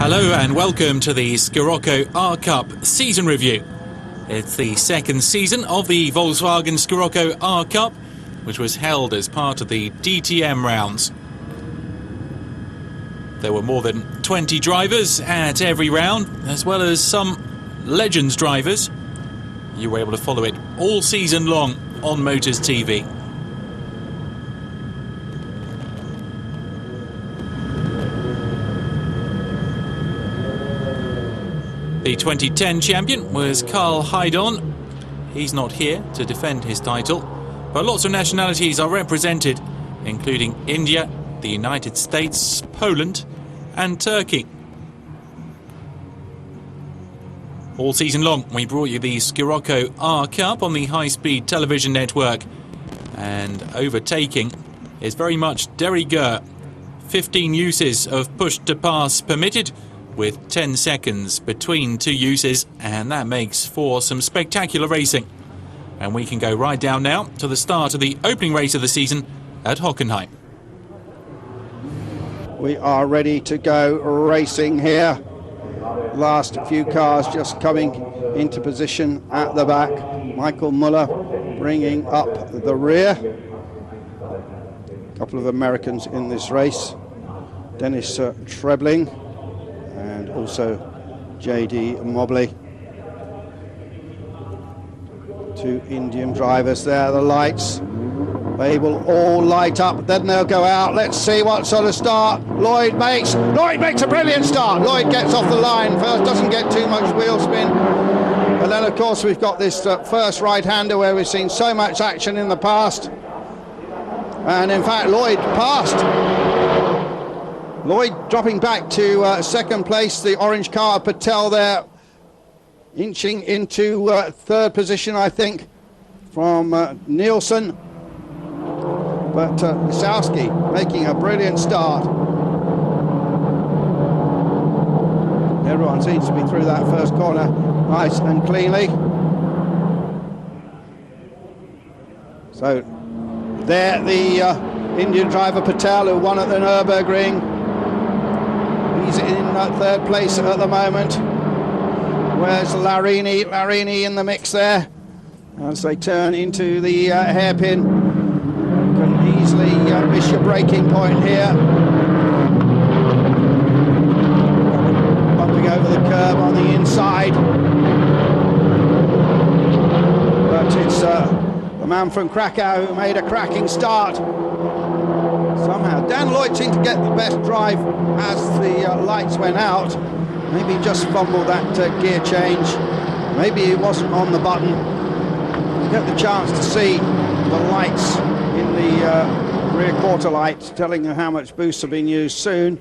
Hello and welcome to the Scirocco R Cup season review. It's the second season of the Volkswagen Scirocco R Cup, which was held as part of the DTM rounds. There were more than 20 drivers at every round, as well as some Legends drivers. You were able to follow it all season long on MotorsTV. The 2010 champion was Karl Heidon. He's not here to defend his title, but lots of nationalities are represented, including India, the United States, Poland and Turkey. All season long we brought you the Scirocco R Cup on the high-speed television network, and overtaking is very much de rigueur. 15 uses of push-to-pass permitted, with 10 seconds between two uses, and that makes for some spectacular racing. And we can go right down now to the start of the opening race of the season at Hockenheim. We are ready to go racing here. Last few cars just coming into position at the back. Michael Muller bringing up the rear. A couple of Americans in this race. Dennis Trebling and also J.D. Mobley. Two Indian drivers there, the lights. They will all light up, then they'll go out. Let's see what sort of start Lloyd makes. Lloyd makes a brilliant start. Lloyd gets off the line first, doesn't get too much wheel spin. And then, of course, we've got this first right-hander where we've seen so much action in the past. And, in fact, Lloyd passed. Lloyd dropping back to second place. The orange car of Patel there, inching into third position, I think, from Nielsen. But Lisowski making a brilliant start. Everyone seems to be through that first corner nice and cleanly. So there the Indian driver Patel, who won at the Nurburgring. He's in third place at the moment. Where's Larini? Larini in the mix there as they turn into the hairpin. Can easily miss your braking point here. Bumping over the curb on the inside. But it's the man from Krakow who made a cracking start. Somehow Dan Lloyd seemed to get the best drive as the lights went out. Maybe he just fumbled that gear change. Maybe he wasn't on the button. You get the chance to see the lights in the rear quarter lights telling you how much boosts have been used soon.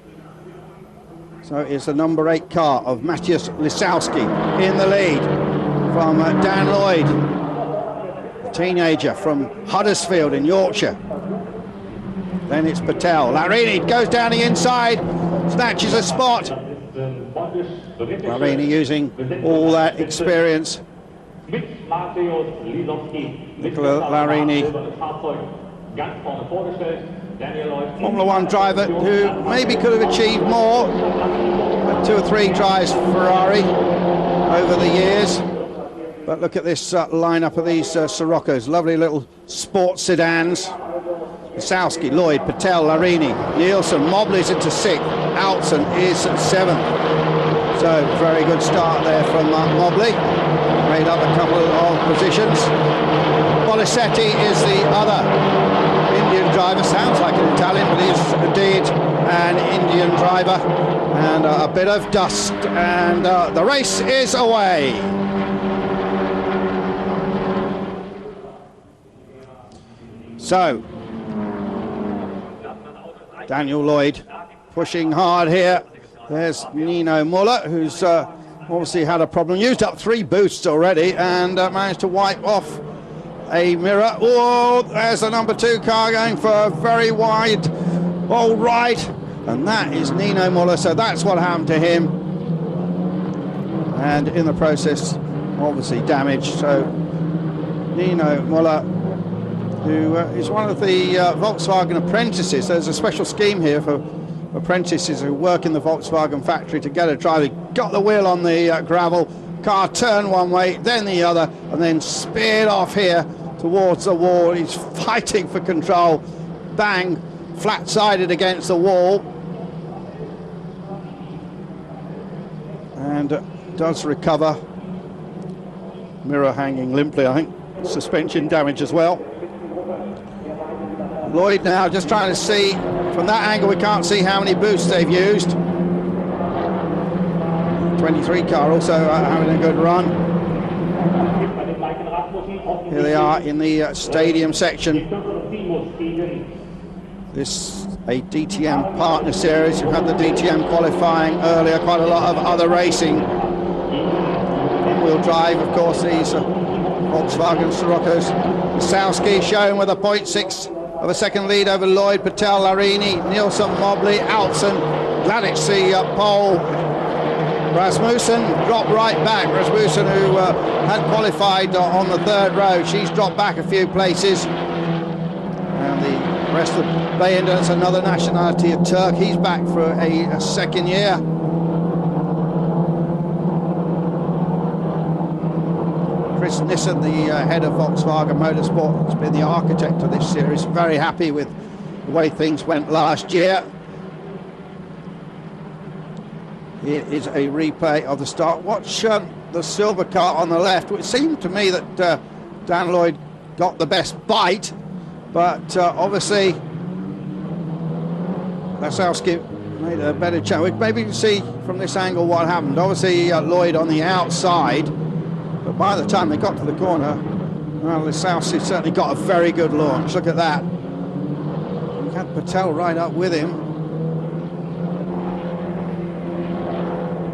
So it's the number 8 car of Matthias Lisowski in the lead from Dan Lloyd, a teenager from Huddersfield in Yorkshire. Then it's Patel. Larini goes down the inside, snatches a spot. Larini using all that experience. Nicola Larini, Formula One driver who maybe could have achieved more. Had 2 or 3 drives for Ferrari over the years. But look at this lineup of these Siroccos, lovely little sports sedans. Lisowski, Lloyd, Patel, Larini, Nielsen, Mobley's into 6th, Altson is 7th. So very good start there from Mobley. Made up a couple of positions. Polisetti is the other Indian driver. Sounds like an Italian, but he's indeed an Indian driver. And a bit of dust, and the race is away. So Daniel Lloyd pushing hard here. There's Nino Muller, who's obviously had a problem. Used up 3 boosts already and managed to wipe off a mirror. Oh, there's the number 2 car going for a very wide old right. And that is Nino Muller, so that's what happened to him. And in the process, obviously damaged. So Nino Muller, who is one of the Volkswagen apprentices. There's a special scheme here for apprentices who work in the Volkswagen factory to get a drive. He got the wheel on the gravel, car turned one way, then the other, and then speared off here towards the wall. He's fighting for control. Bang, flat-sided against the wall. And does recover. Mirror hanging limply, I think. Suspension damage as well. Lloyd now just trying to see, from that angle we can't see how many boosts they've used. 23 car also having a good run. Here they are in the stadium section. This a DTM partner series. You had the DTM qualifying earlier, quite a lot of other racing. Front-wheel drive, of course, these Volkswagen Sciroccos. Lisowski showing with a 0.6 of a second lead over Lloyd, Patel, Larini, Nielsen, Mobley, Alpsen, Gladys the pole. Rasmussen dropped right back. Rasmussen, who had qualified on the third row, she's dropped back a few places. And the rest of Bayendon's another nationality of Turk. He's back for a second year. Chris Nissen, the head of Volkswagen Motorsport, has been the architect of this series. Very happy with the way things went last year. Here is a replay of the start. Watch the silver car on the left. It seemed to me that Dan Lloyd got the best bite, but obviously Lisowski made a better chance. Maybe you can see from this angle what happened. Obviously Lloyd on the outside, but by the time they got to the corner, well, Lisowski certainly got a very good launch. Look at that. He had Patel right up with him.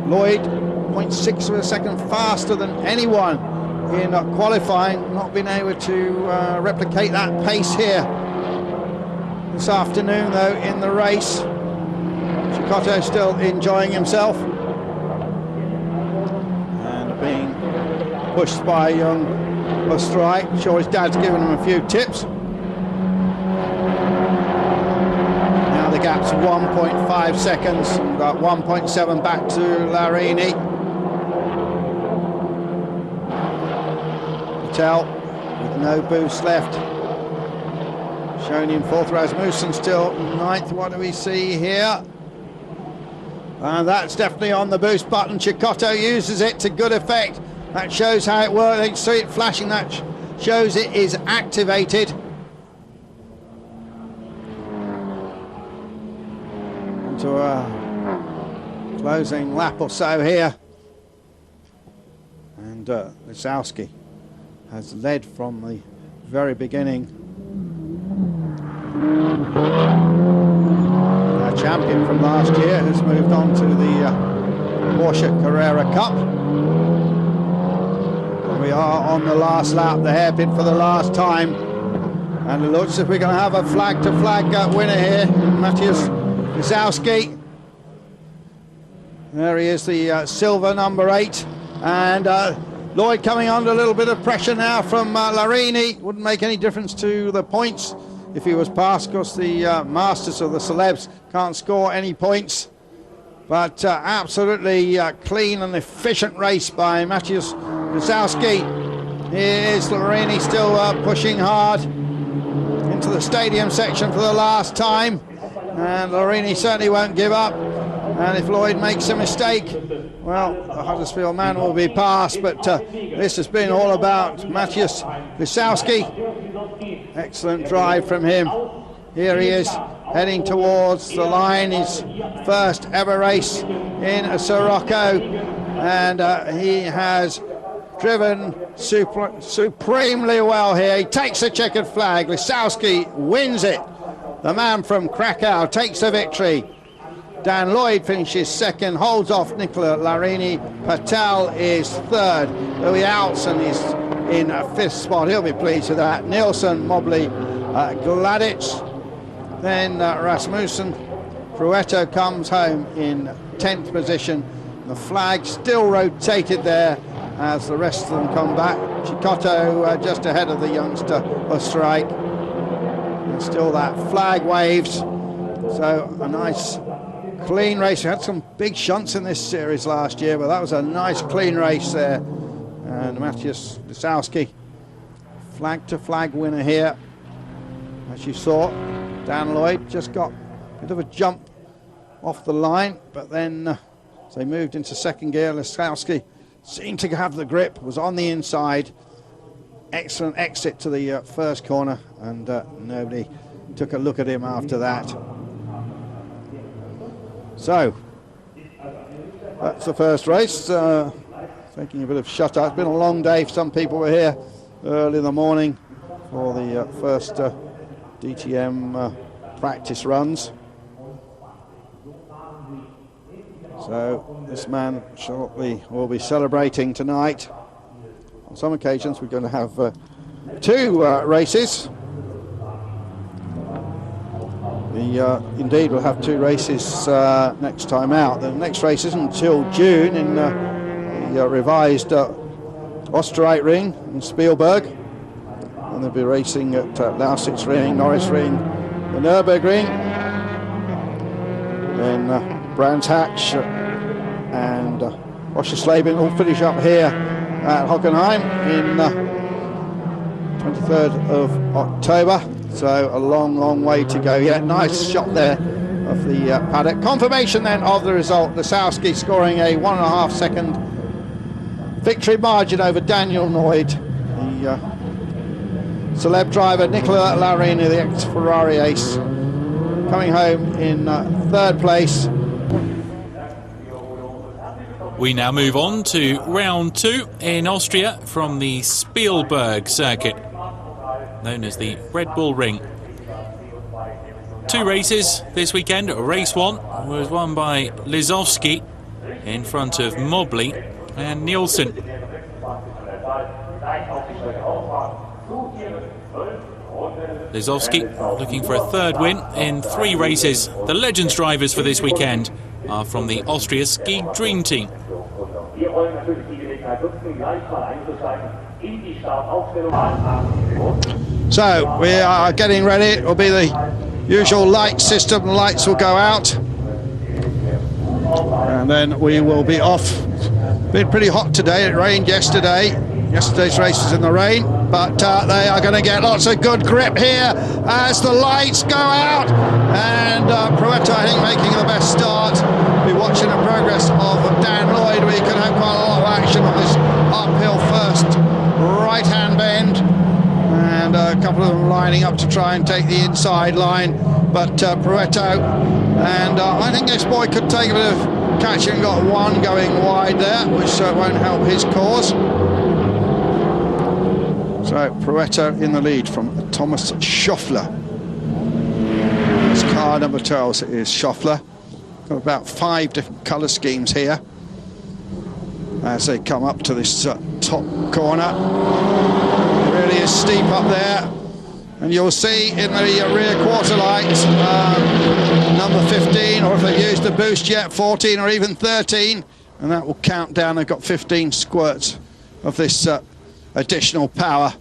Lloyd, 0.6 of a second faster than anyone in qualifying, not been able to replicate that pace here this afternoon, though, in the race. Scirocco still enjoying himself and being pushed by young Oostenrijk. Sure, his dad's given him a few tips. The gap's 1.5 seconds, got 1.7 back to Larini. Patel with no boost left. Shown in fourth. Rasmussen still ninth. What do we see here? And that's definitely on the boost button. Scirocco uses it to good effect. That shows how it works. You can see it flashing. That shows it is activated. To a closing lap or so here, and Lisowski has led from the very beginning. Our champion from last year has moved on to the Porsche Carrera Cup. We are on the last lap, the hairpin for the last time, and it looks as if we're going to have a flag-to-flag winner here. Matthias Lisowski. There he is, the silver number 8, and Lloyd coming under a little bit of pressure now from Larini. Wouldn't make any difference to the points if he was passed, because the masters of the celebs can't score any points. But absolutely clean and efficient race by Matthias Lisowski. Here's Larini still pushing hard into the stadium section for the last time. And Larini certainly won't give up, and if Lloyd makes a mistake, well, the Huddersfield man will be passed. But this has been all about Matthias Lisowski. Excellent drive from him. Here he is heading towards the line, his first ever race in a Scirocco, and he has driven supremely well here. He takes the checkered flag. Lisowski wins it. The man from Krakow takes the victory. Dan Lloyd finishes second, holds off Nicola Larini. Patel is third. Louis Alpsen is in fifth spot. He'll be pleased with that. Nielsen, Mobley, Gladys, then Rasmussen. Pruetto comes home in 10th position. The flag still rotated there as the rest of them come back. Scirocco just ahead of the youngster Oostenrijk. And still that flag waves, so a nice clean race. We had some big shunts in this series last year, but that was a nice clean race there. And Matthias Lisowski, flag to flag winner here. As you saw, Dan Lloyd just got a bit of a jump off the line, but then as they moved into second gear, Lisowski seemed to have the grip, was on the inside. Excellent exit to the first corner, and nobody took a look at him after that. So that's the first race. Taking a bit of shut eye. It's been a long day. Some people were here early in the morning for the first DTM practice runs. So this man shortly will be celebrating tonight. On some occasions we're going to have two races. Indeed, we'll have two races next time out. The next race isn't until June in the revised Osterreitring in Spielberg. And they'll be racing at Lausitzring, Norisring, the Nurburgring, then Brands Hatch and Oschersleben will finish up here at Hockenheim in 23rd of October. So a long way to go yet. Nice shot there of the paddock. Confirmation then of the result. Lisowski scoring a 1.5 second victory margin over Daniel Lloyd. The celeb driver Nicola Larini, the ex-Ferrari ace, coming home in third place. We now move on to round 2 in Austria from the Spielberg circuit, known as the Red Bull Ring. 2 races this weekend. Race 1 was won by Lisowski in front of Mobley and Nielsen. Lisowski looking for a third win in 3 races. The Legends drivers for this weekend are from the Austria Ski Dream Team. So we are getting ready. It will be the usual light system. The lights will go out, and then we will be off. Been pretty hot today. It rained yesterday. Yesterday's race was in the rain, but they are going to get lots of good grip here as the lights go out. And Pruetta, I think, making the best start. Be watching the progress of Dan Lloyd. We could have quite a lot of action on this uphill first right-hand bend, and a couple of them lining up to try and take the inside line. But Pruetta, and I think this boy could take a bit of catching. Got one going wide there, which won't help his cause. So Pruetta in the lead from Thomas Schoeffler. It's car number 12 is Schoeffler. Got about 5 different colour schemes here as they come up to this top corner. It really is steep up there, and you'll see in the rear quarter lights number 15, or if they've used the boost yet, 14 or even 13, and that will count down. They've got 15 squirts of this additional power,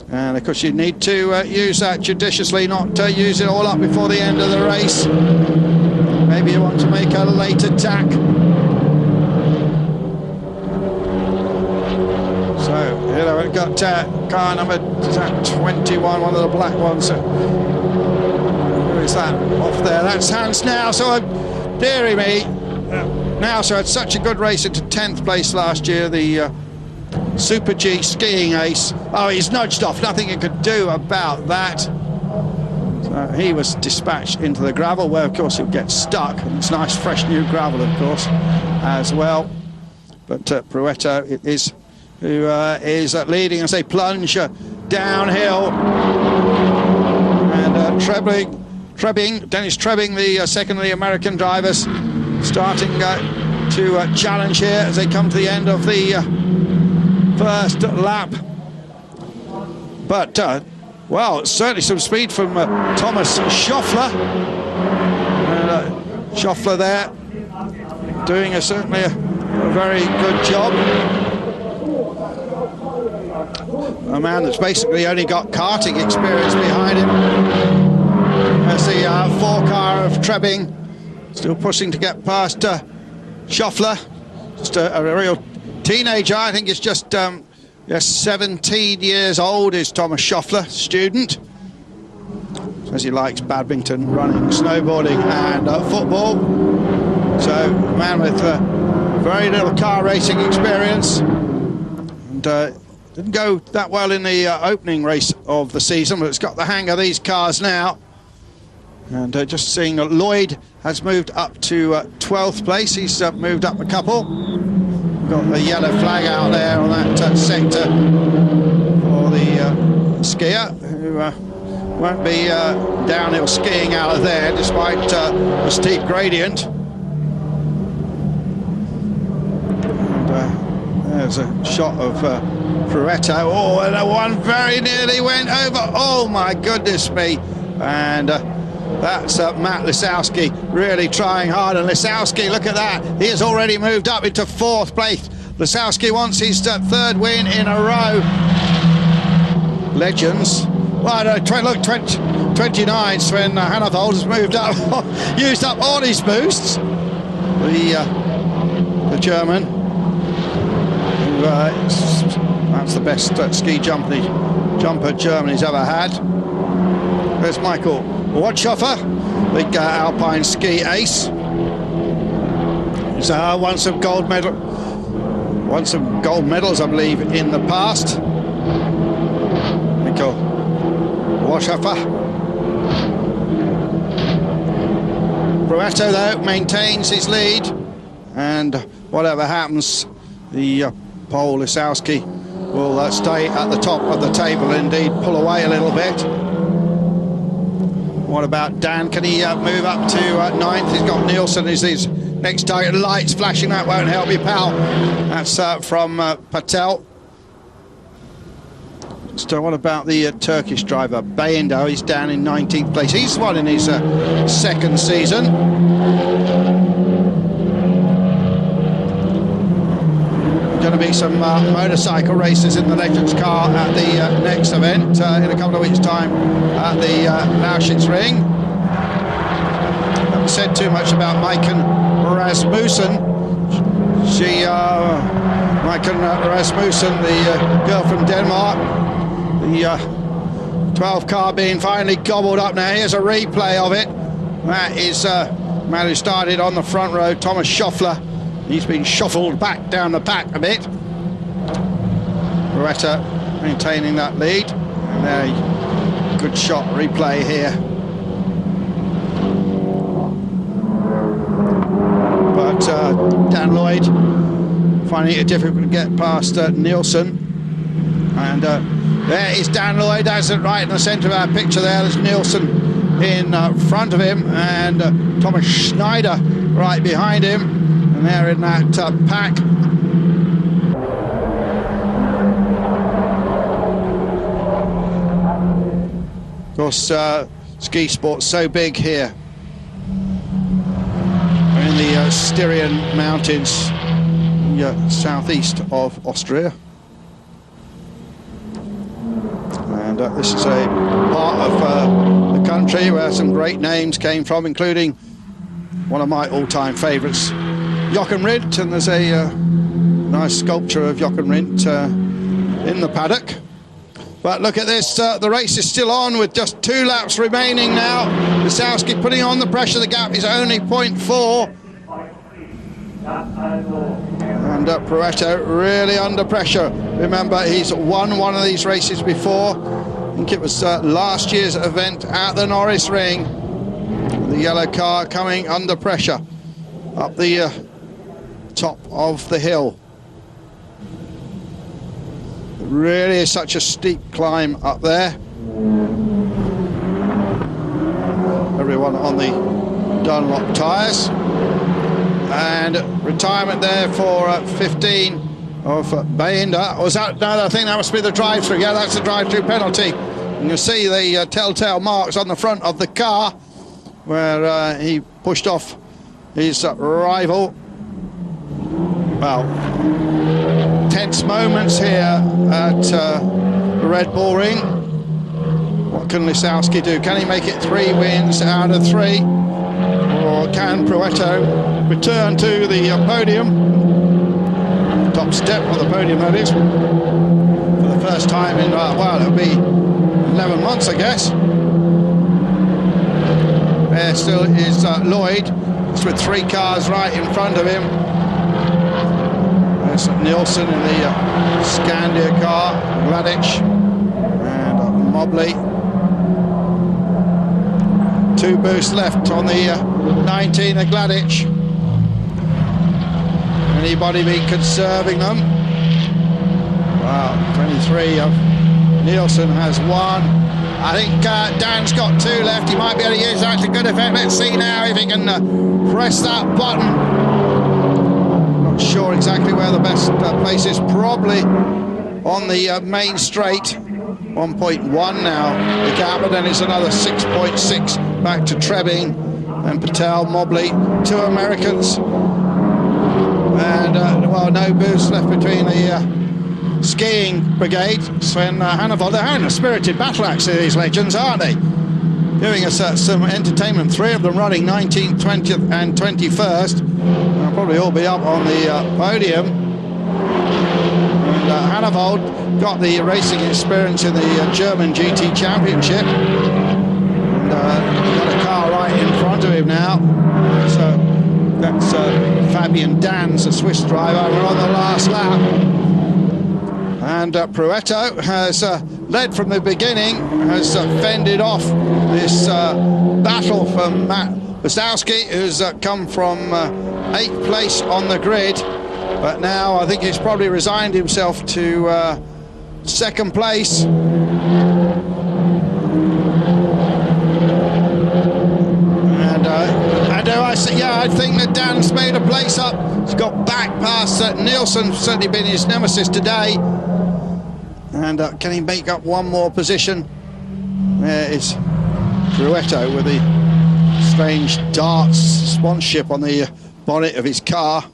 and of course you need to use that judiciously, not use it all up before the end of the race. Maybe you want to make a late attack. So here we've got car number 21, one of the black ones. Who is that off there? That's Hans now. So dearie me, now so had such a good race into 10th place last year, the Super G skiing ace. Oh, he's nudged off, nothing you could do about that. So he was dispatched into the gravel, where of course he'll get stuck, and it's nice fresh new gravel of course as well. But Pruetta it is who is leading as they plunge downhill, and Dennis Trebing, the second of the American drivers, starting to challenge here as they come to the end of the first lap. But well, certainly some speed from Thomas Schoeffler, and Schoeffler there doing certainly a very good job. A man that's basically only got karting experience behind him, as the 4 car of Trebing Still pushing to get past Schoeffler. Just a real teenager. I think it's just 17 years old is Thomas Schoeffler, student. Says he likes badminton, running, snowboarding and football. So a man with very little car racing experience. And didn't go that well in the opening race of the season, but it's got the hang of these cars now. And just seeing that Lloyd has moved up to 12th place. He's moved up a couple. Got the yellow flag out there on that sector for the skier, who won't be downhill skiing out of there despite the steep gradient. And there's a shot of Pruetto. Oh, and that one very nearly went over. Oh my goodness me. And that's Matt Lisowski really trying hard, and Lisowski, look at that, he has already moved up into 4th place. Lisowski wants his 3rd win in a row. Legends. Well, no, look, 29, Sven Hannafeld has moved up, used up all his boosts. The German, who, that's the best ski jumper Germany's ever had. There's Michael Watschoffer, big alpine ski ace. He's won some gold medals, I believe, in the past. Michael Watschoffer. Pruetto, though, maintains his lead, and whatever happens, the Pole Lisowski will stay at the top of the table, indeed pull away a little bit. What about Dan? Can he move up to 9th? He's got Nielsen as his next target. Lights flashing, that won't help you, pal. That's from Patel. So what about the Turkish driver, Bayendo? He's down in 19th place. He's won in his 2nd season. Going to be some motorcycle races in the Legends car at the next event in a couple of weeks' time at the Lausitz. Haven't said too much about Maiken Rasmussen. Maiken Rasmussen, the girl from Denmark, the 12 car being finally gobbled up now. Here's a replay of it. That is man who started on the front row, Thomas Schoeffler. He's been shuffled back down the pack a bit. Pruetto maintaining that lead. And there, good shot replay here. But Dan Lloyd finding it difficult to get past Nielsen. And there is Dan Lloyd, that's it, right in the centre of our picture there. There's Nielsen in front of him, and Thomas Schneider right behind him. And they're in that pack. Of course, ski sport's so big here. We're in the Styrian Mountains, southeast of Austria. And this is a part of the country where some great names came from, including one of my all-time favourites, Jochen Rindt, and there's a nice sculpture of Jochen Rindt in the paddock. But look at this, the race is still on with just 2 laps remaining now. Lisowski putting on the pressure, the gap is only 0.4. And Pruetto really under pressure. Remember, he's won one of these races before. I think it was last year's event at the Norisring. The yellow car coming under pressure up the top of the hill. It really is such a steep climb up there. Everyone on the Dunlop tyres. And retirement there for 15 of Bayenda. Was that? No, I think that must be the drive-through. Yeah, that's the drive-through penalty. And you'll see the telltale marks on the front of the car where he pushed off his rival. Well, tense moments here at the Red Bull Ring. What can Lisowski do? Can he make it 3 wins out of 3? Or or can Pruetto return to the podium? Top step on the podium, that is. For the first time in, well, it'll be 11 months, I guess. There still is Lloyd. It's with 3 cars right in front of him. There's Nielsen in the Scandia car, Gladich, and Mobley. 2 boosts left on the 19 of Gladich. Anybody been conserving them? Wow, 23 of Nielsen has 1. I think Dan's got 2 left. He might be able to use that to good effect. Let's see now if he can press that button. Not sure exactly where the best place is. Probably on the main straight. 1.1 now, the gap, and then it's another 6.6 back to Trebbing and Patel, Mobley, 2 Americans. And, well, no boost left between the skiing brigade. Sven Hannavold. They're having a spirited battle, actually, these legends, aren't they? Giving us some entertainment. 3 of them running 19th, 20th and 21st. They'll probably all be up on the podium. And Hannavold got the racing experience in the German GT Championship. And got a car right in front of him now. So that's Fabian Dans, a Swiss driver. We're on the last lap. And Pruetto has led from the beginning, has fended off this battle from Matt Wastowski, who's come from 8th place on the grid. But now I think he's probably resigned himself to 2nd place. And I think that Dan's made a place up. He's got back past Nielsen, certainly been his nemesis today. And can he make up 1 more position? There is Pruetto with the strange darts sponsorship on the bonnet of his car.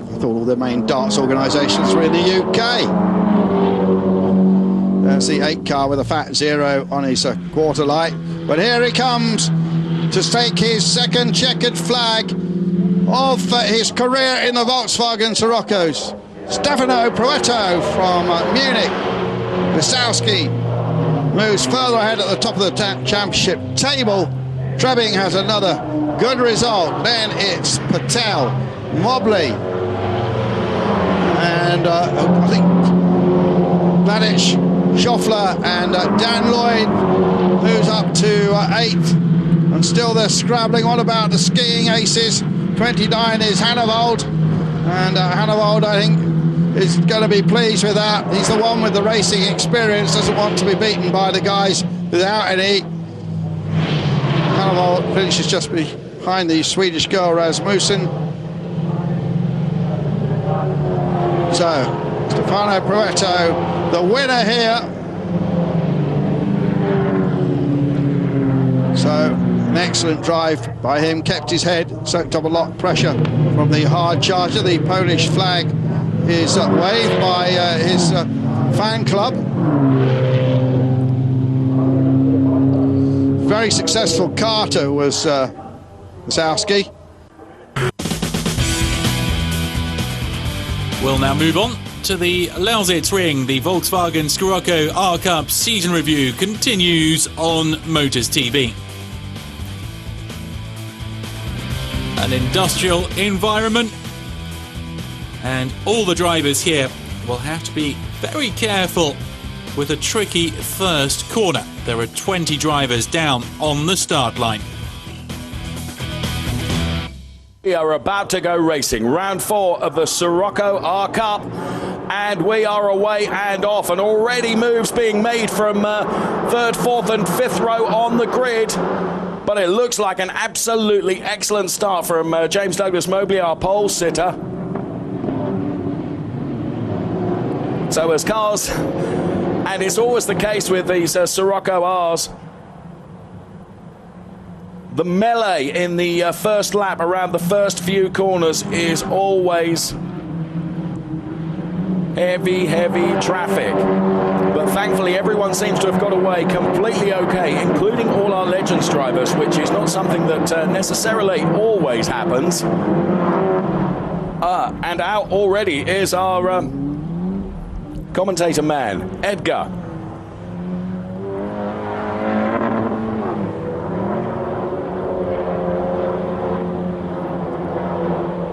I thought all the main darts organisations were in the UK. That's the 8 car with a fat 0 on his quarter light. But here he comes to stake his 2nd checkered flag of his career in the Volkswagen Siroccos. Stefano Pruetto from Munich. Wastowski moves further ahead at the top of the championship table. Trebbing has another good result. Then it's Patel, Mobley, and I think Gladich, Schoffler, and Dan Lloyd, who's up to 8th. And still they're scrabbling on about the skiing aces. 29 is Hannavold, and Hannavold, I think, is going to be pleased with that. He's the one with the racing experience, doesn't want to be beaten by the guys without any. Hannavold finishes just behind the Swedish girl Rasmussen. So, Stefano Pruetto, the winner here. So, an excellent drive by him, kept his head, soaked up a lot of pressure from the hard charger. The Polish flag is waved by his fan club. Very successful Carter was Wastowski. We'll now move on to the Lausitz Ring. The Volkswagen Scirocco R Cup season review continues on MotorsTV. An industrial environment, and all the drivers here will have to be very careful with a tricky first corner. There are 20 drivers down on the start line. We are about to go racing. Round 4 of the Scirocco R Cup, and we are away and off, and already moves being made from 3rd, 4th and 5th row on the grid. But it looks like an absolutely excellent start from James Douglas Mobley, our pole sitter. So as cars, and it's always the case with these Scirocco Rs, the melee in the first lap around the first few corners is always Heavy traffic. But thankfully everyone seems to have got away completely okay, including all our Legends drivers, which is not something that necessarily always happens. And out already is our commentator man, Edgar.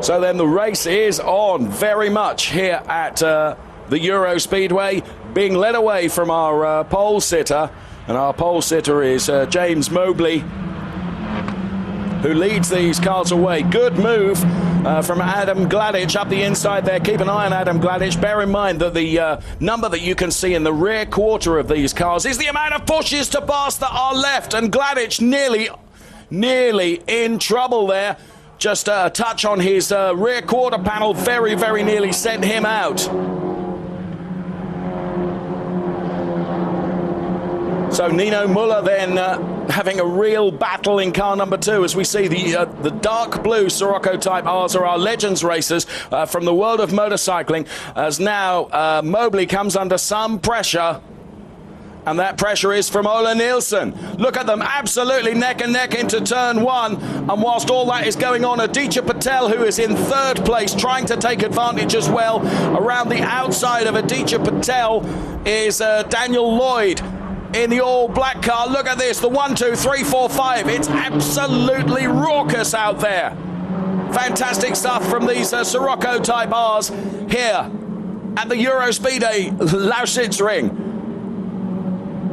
So then the race is on very much here at the EuroSpeedway, being led away from our pole sitter, and our pole sitter is James Mobley, who leads these cars away. Good move from Adam Gladich up the inside there. Keep an eye on Adam Gladich. Bear in mind that the number that you can see in the rear quarter of these cars is the amount of pushes to pass that are left, and Gladich nearly in trouble there. Just a touch on his rear quarter panel very nearly sent him out. So Nino Muller then having a real battle in car number 2, as we see the dark blue Scirocco Type R's are our Legends racers from the world of motorcycling, as now Mobley comes under some pressure. And that pressure is from Ola Nielsen. Look at them, absolutely neck and neck into turn 1. And whilst all that is going on, Aditya Patel, who is in 3rd place, trying to take advantage as well. Around the outside of Aditya Patel is Daniel Lloyd in the all-black car. Look at this, the 1, 2, 3, 4, 5. It's absolutely raucous out there. Fantastic stuff from these Scirocco Type R's here at the EuroSpeedway Lausitz ring.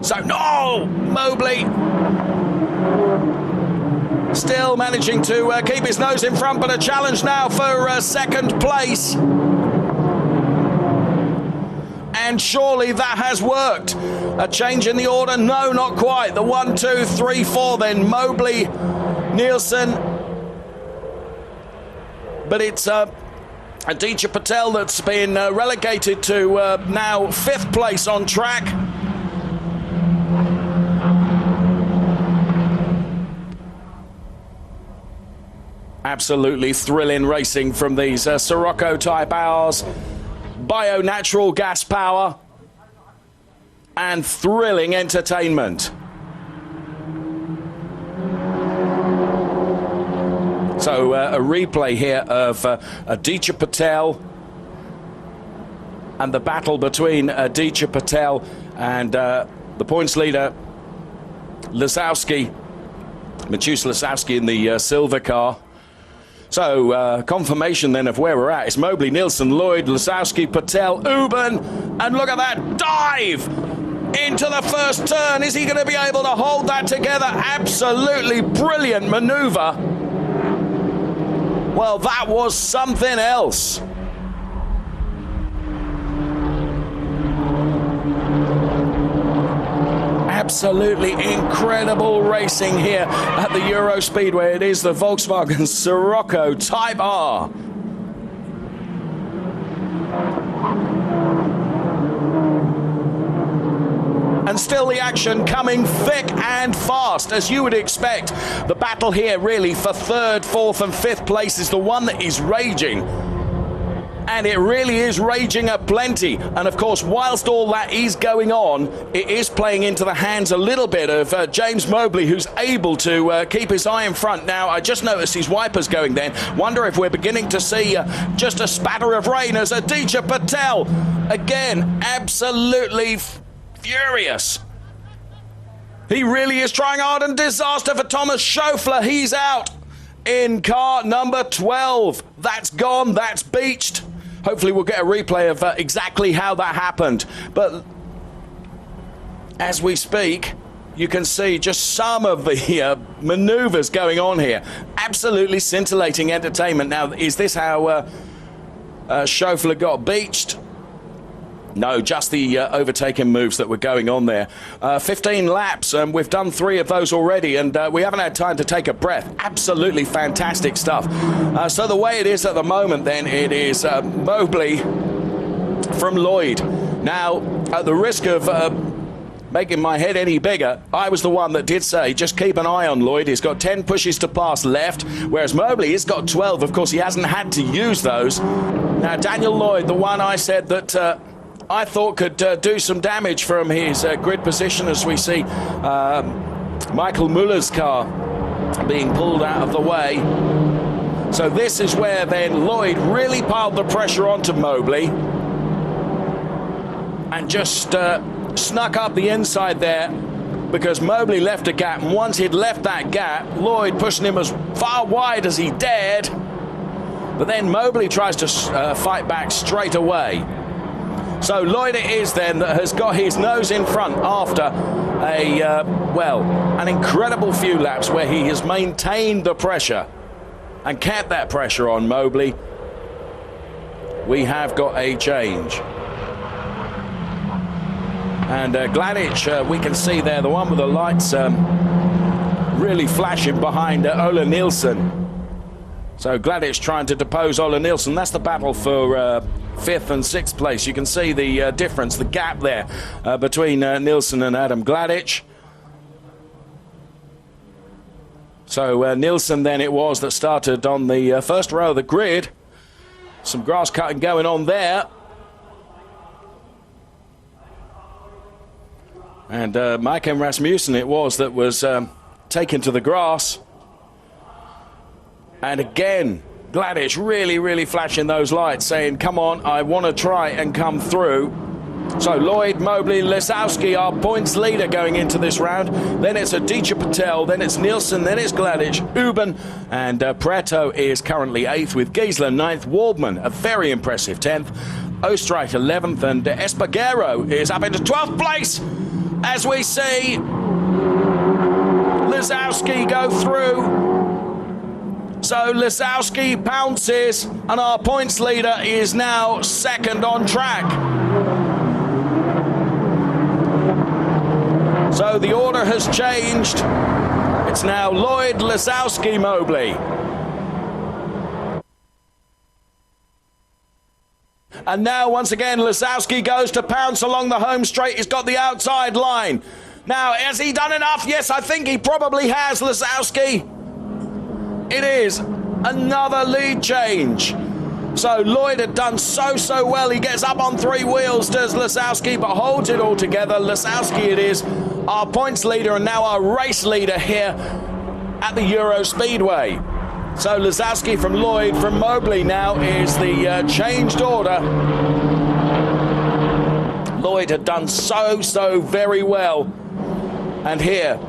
So, no! Mobley still managing to keep his nose in front, but a challenge now for 2nd place. And surely that has worked. A change in the order? No, not quite. The 1, 2, 3, 4, then Mobley, Nielsen. But it's Aditya Patel that's been relegated to now 5th place on track. Absolutely thrilling racing from these Scirocco Type R's. Bio-natural gas power and thrilling entertainment. So a replay here of Aditya Patel and the battle between Aditya Patel and the points leader Lasowski, Maciej Lasowski in the silver car. So, confirmation then of where we're at. It's Mobley, Nielsen, Lloyd, Lasowski, Patel, Uben, and look at that dive into the first turn. Is he going to be able to hold that together? Absolutely brilliant maneuver. Well, that was something else. Absolutely incredible racing here at the EuroSpeedway. It is the Volkswagen Scirocco Type R. And still the action coming thick and fast, as you would expect. The battle here really for 3rd, 4th and 5th place is the one that is raging. And it really is raging aplenty. And of course, whilst all that is going on, it is playing into the hands a little bit of James Mobley, who's able to keep his eye in front. Now, I just noticed his wipers going then. Wonder if we're beginning to see just a spatter of rain as Aditya Patel, again, absolutely furious. He really is trying hard, and disaster for Thomas Schauffler. He's out in car number 12. That's gone, that's beached. Hopefully we'll get a replay of exactly how that happened. But as we speak, you can see just some of the maneuvers going on here. Absolutely scintillating entertainment. Now, is this how Schauffler got beached? No, just the overtaking moves that were going on there. 15 laps, and we've done 3 of those already, and we haven't had time to take a breath. Absolutely fantastic stuff. So the way it is at the moment, then, it is Mobley from Lloyd. Now, at the risk of making my head any bigger, I was the one that did say, just keep an eye on Lloyd. He's got 10 pushes to pass left, whereas Mobley has got 12. Of course, he hasn't had to use those. Now, Daniel Lloyd, the one I said that I thought could do some damage from his grid position, as we see Michael Muller's car being pulled out of the way. So this is where then Lloyd really piled the pressure onto Mobley and just snuck up the inside there, because Mobley left a gap, and once he'd left that gap, Lloyd pushing him as far wide as he dared, but then Mobley tries to fight back straight away. So Lloyd it is then that has got his nose in front after an incredible few laps where he has maintained the pressure and kept that pressure on Mobley. We have got a change. And Gladich, we can see there, the one with the lights really flashing behind Ola Nielsen. So Gladich trying to depose Ola Nielsen. That's the battle for 5th and 6th place. You can see the difference, the gap there between Nielsen and Adam Gladich. So Nielsen then it was that started on the first row of the grid. Some grass cutting going on there. And Maiken Rasmussen it was that was taken to the grass. And again, Gladich really flashing those lights, saying, come on, I want to try and come through. So Lloyd, Mobley, Lisowski, our points leader going into this round. Then it's Aditya Patel, then it's Nielsen, then it's Gladich, Uben, and Preto is currently 8th with Giesler 9th, Waldman a very impressive 10th, Oostenrijk 11th, and Espargaro is up into 12th place as we see Lisowski go through. So Lisowski pounces, and our points leader is now 2nd on track. So the order has changed. It's now Lloyd, Lisowski, Mobley. And now once again Lisowski goes to pounce along the home straight. He's got the outside line. Now, has he done enough? Yes, I think he probably has, Lisowski. It is another lead change. So Lloyd had done so well. He gets up on 3 wheels, does Lisowski, but holds it all together. Lisowski it is, our points leader and now our race leader here at the EuroSpeedway. So Lisowski from Lloyd, from Mobley now is the changed order. Lloyd had done so very well. And here,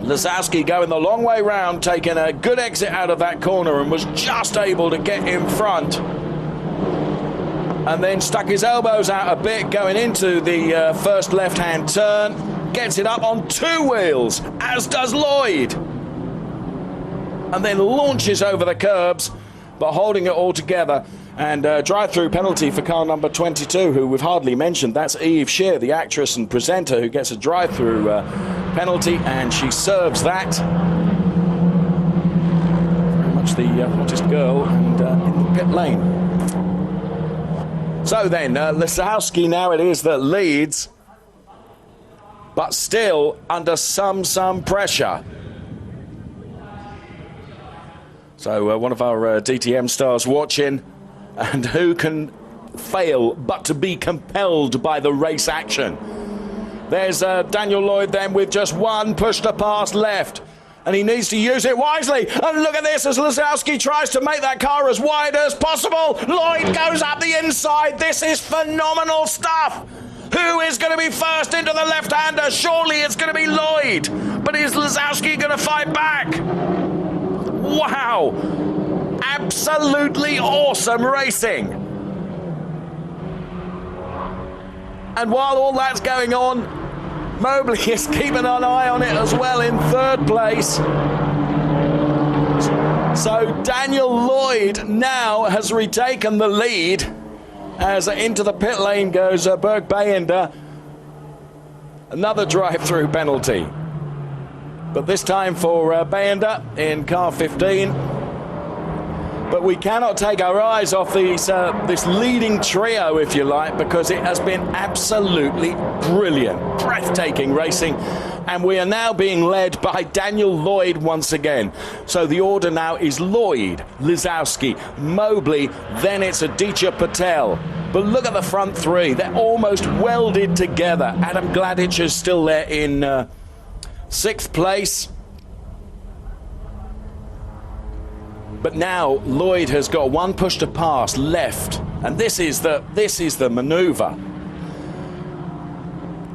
Lisowski going the long way round, taking a good exit out of that corner and was just able to get in front. And then stuck his elbows out a bit going into the first left-hand turn. Gets it up on 2 wheels, as does Lloyd. And then launches over the curbs, but holding it all together. And drive-through penalty for car number 22, who we've hardly mentioned. That's Eve Shear, the actress and presenter, who gets a drive-through penalty, and she serves that. Very much the hottest girl and in the pit lane. So then, Lisowski now it is that leads, but still under some pressure. So one of our DTM stars watching. And who can fail but to be compelled by the race action? There's Daniel Lloyd then with just 1 push to pass left. And he needs to use it wisely. And look at this as Lisowski tries to make that car as wide as possible. Lloyd goes up the inside. This is phenomenal stuff. Who is going to be first into the left-hander? Surely it's going to be Lloyd. But is Lisowski going to fight back? Wow. Absolutely awesome racing. And while all that's going on, Mobley is keeping an eye on it as well in 3rd place. So Daniel Lloyd now has retaken the lead as into the pit lane goes Berg Bayender. Another drive-through penalty. But this time for Bayender in car 15. But we cannot take our eyes off these, this leading trio, if you like, because it has been absolutely brilliant, breathtaking racing. And we are now being led by Daniel Lloyd once again. So the order now is Lloyd, Lisowski, Mobley, then it's Aditya Patel. But look at the front three. They're almost welded together. Adam Gladic is still there in 6th place. But now Lloyd has got one push to pass left, and this is the maneuver.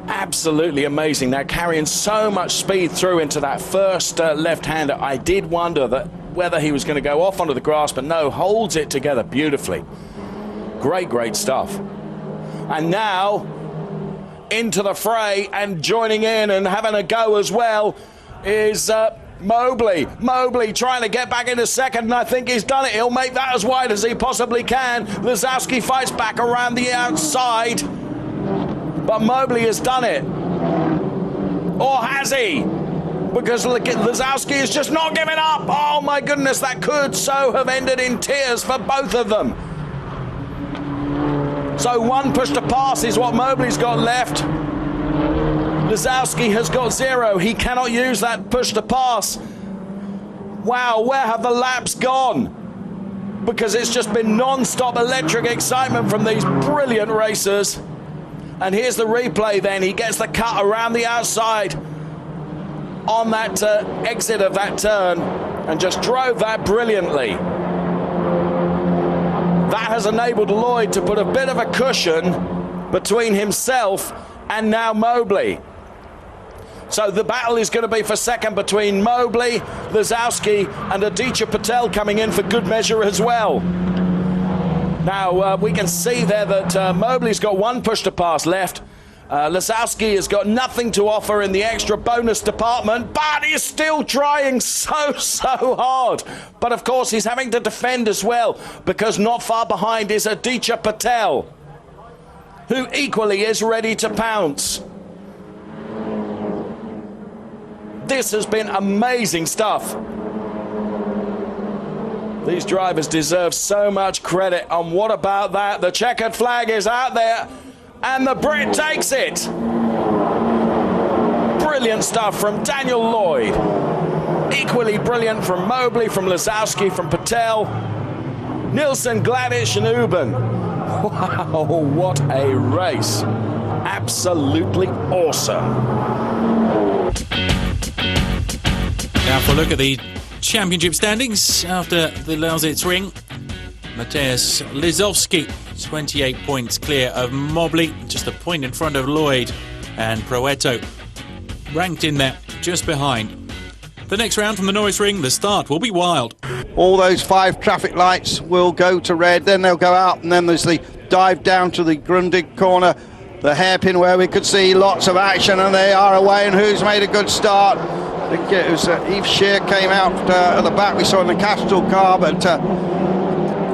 Absolutely amazing. Now carrying so much speed through into that first left-hander. I did wonder that whether he was going to go off onto the grass, but no, holds it together beautifully. Great stuff. And now into the fray and joining in and having a go as well is Mobley trying to get back into second, and I think he's done it. He'll make that as wide as he possibly can. Lisowski fights back around the outside, but Mobley has done it. Or has he? Because Lisowski is just not giving up. Oh my goodness, that could so have ended in tears for both of them. So one push to pass is what Mobley's got left. Lisowski has got 0. He cannot use that push to pass. Wow, where have the laps gone? Because it's just been non-stop electric excitement from these brilliant racers. And here's the replay then. He gets the cut around the outside on that exit of that turn and just drove that brilliantly. That has enabled Lloyd to put a bit of a cushion between himself and now Mobley. So the battle is going to be for second between Mobley, Lisowski and Aditya Patel coming in for good measure as well. Now we can see there that Mobley's got one push to pass left. Lisowski has got nothing to offer in the extra bonus department, but he's still trying so hard. But of course he's having to defend as well, because not far behind is Aditya Patel, who equally is ready to pounce. This has been amazing stuff. These drivers deserve so much credit. And what about that? The checkered flag is out there, and the Brit takes it. Brilliant stuff from Daniel Lloyd. Equally brilliant from Mobley, from Lisowski, from Patel, Nielsen, Gladic and Uben. Wow, what a race. Absolutely awesome. Now for a look at the championship standings after the Lausitz ring. Mateusz Lisowski, 28 points clear of Mobley, just a point in front of Lloyd, and Proetto ranked in there just behind. The next round from the Norisring, the start will be wild. All those 5 traffic lights will go to red, then they'll go out, and then there's the dive down to the Grundig corner, the hairpin where we could see lots of action, and they are away. And who's made a good start? I think it was Yves Scheer came out at the back, we saw in the Castrol car, but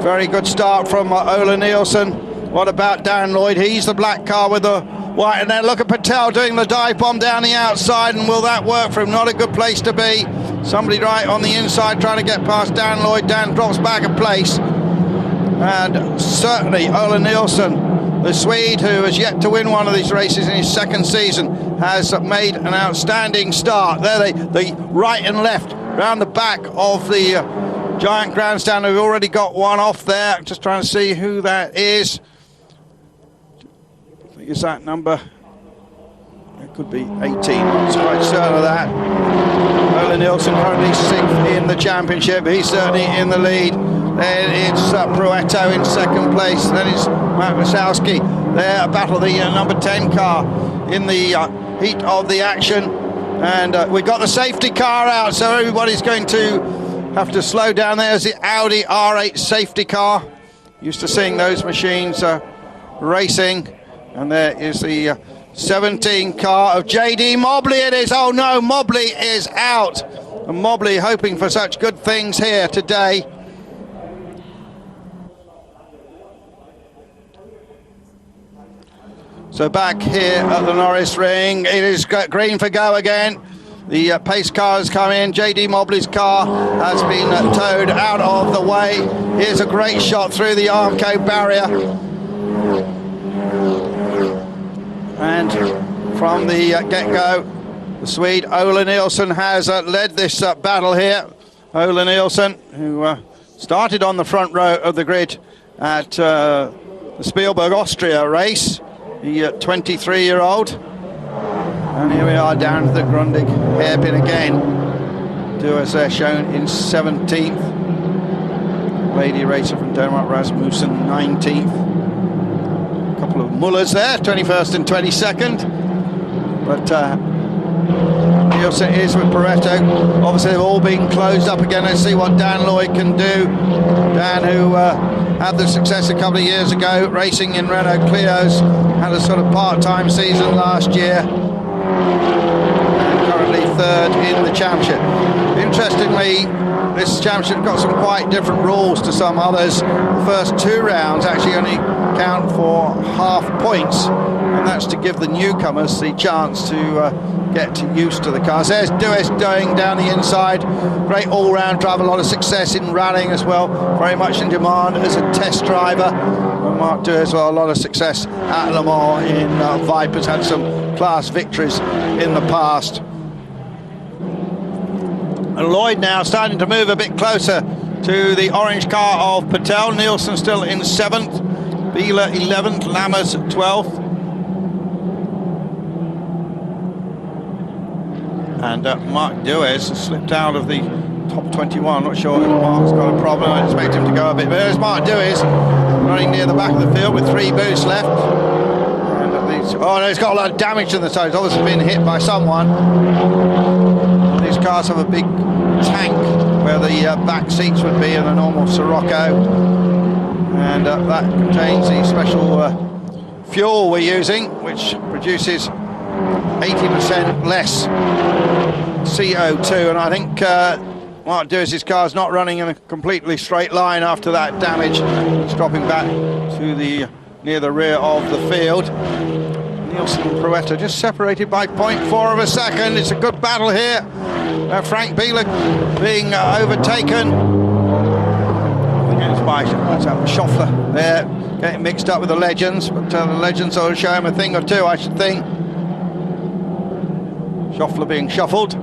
very good start from Ola Nielsen. What about Dan Lloyd? He's the black car with the white, and then look at Patel doing the dive bomb down the outside, and will that work for him? Not a good place to be. Somebody right on the inside trying to get past Dan Lloyd. Dan drops back a place, and certainly Ola Nielsen, the Swede, who has yet to win one of these races in his second season, has made an outstanding start. There the right and left round the back of the giant grandstand. We've already got one off there. Just trying to see who that is. I think it's that number. It could be 18. I'm not quite certain of that. Ola Nielsen currently 6th in the championship. He's certainly in the lead. Then it's Proetto in second place. Then it's Matt Lisowski there, battle the number 10 car in the heat of the action. And we got the safety car out, so everybody's going to have to slow down. There's the Audi R8 safety car. Used to seeing those machines racing. And there is the 17 car of JD Mobley. It is. Oh no, Mobley is out. And Mobley hoping for such good things here today. So back here at the Norisring, it is green for go again. The pace car has come in. JD Mobley's car has been towed out of the way. Here's a great shot through the Armco barrier. And from the get-go, the Swede Ola Nilsson has led this battle here. Ola Nilsson, who started on the front row of the grid at the Spielberg Austria race, the 23-year-old. And here we are down to the Grundig hairpin again. Duas there shown in 17th. Lady racer from Denmark, Rasmussen, 19th. A couple of Mullers there, 21st and 22nd. But Nielsen is with Pareto. Obviously they've all been closed up again. Let's see what Dan Lloyd can do. Dan, who had the success a couple of years ago racing in Renault Clios, had a sort of part-time season last year, and currently third in the championship. Interestingly, this championship got some quite different rules to some others. The first 2 rounds actually only count for half points, and that's to give the newcomers the chance to get used to the cars. There's Dues going down the inside. Great all-round driver, a lot of success in rallying as well. Very much in demand as a test driver. And Mark Dues, well, a lot of success at Le Mans in Vipers. Had some class victories in the past. And Lloyd now starting to move a bit closer to the orange car of Patel. Nielsen still in 7th. Bieler 11th. Lammers 12th. And Mark Dues has slipped out of the top 21. Not sure if Mark's got a problem. I expect him to go a bit. But there's Mark Dues running near the back of the field with 3 boosts left. And oh no, he's got a lot of damage in the toe. He's obviously been hit by someone. These cars have a big tank where the back seats would be in a normal Scirocco. And that contains the special fuel we're using, which produces 80% less CO2, and I think Mark Dues' car's not running in a completely straight line after that damage. It's dropping back to the near the rear of the field. Nielsen and Pareto just separated by 0.4 of a second. It's a good battle here. Frank Bieler being overtaken. Against by Schoffler there, getting mixed up with the legends, but the legends will show him a thing or two, I should think. Schoffler being shuffled.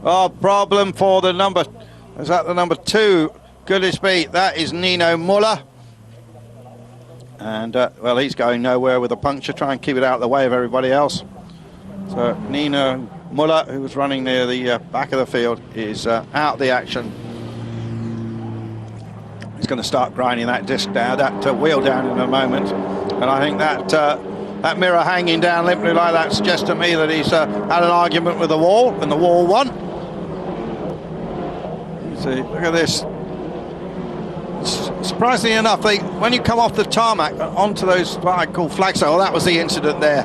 Oh, problem for the number, is that the number 2? Goodisby, that is Nino Muller. And, well, he's going nowhere with a puncture, try and keep it out of the way of everybody else. So Nino Muller, who was running near the back of the field, is out of the action. He's going to start grinding that disc down, that wheel down in a moment. And I think that that mirror hanging down limply like that suggests to me that he's had an argument with the wall, and the wall won. You see, look at this. Surprisingly enough, when you come off the tarmac onto those what I call flags, oh, that was the incident there.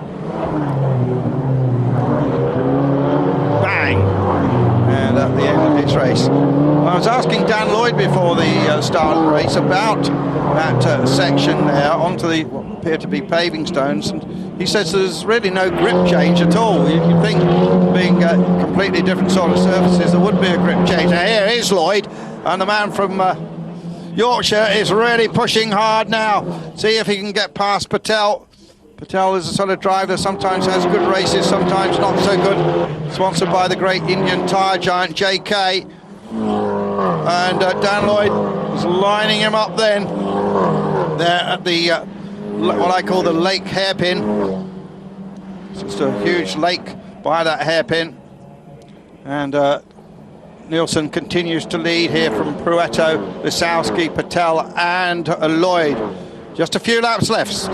Bang! And at the end of this race. I was asking Dan Lloyd before the start of the race about that section there onto the what appear to be paving stones, and he says there's really no grip change at all. You'd think, being completely different sort of surfaces, there would be a grip change. Now here is Lloyd, and the man from Yorkshire is really pushing hard now. See if he can get past Patel. Patel is a sort of driver that sometimes has good races, sometimes not so good. Sponsored by the great Indian tyre giant JK. And Dan Lloyd was lining him up then. There at the, what I call the lake hairpin. It's just a huge lake by that hairpin. And Nielsen continues to lead here from Pareto, Lisowski, Patel and Lloyd. Just a few laps left.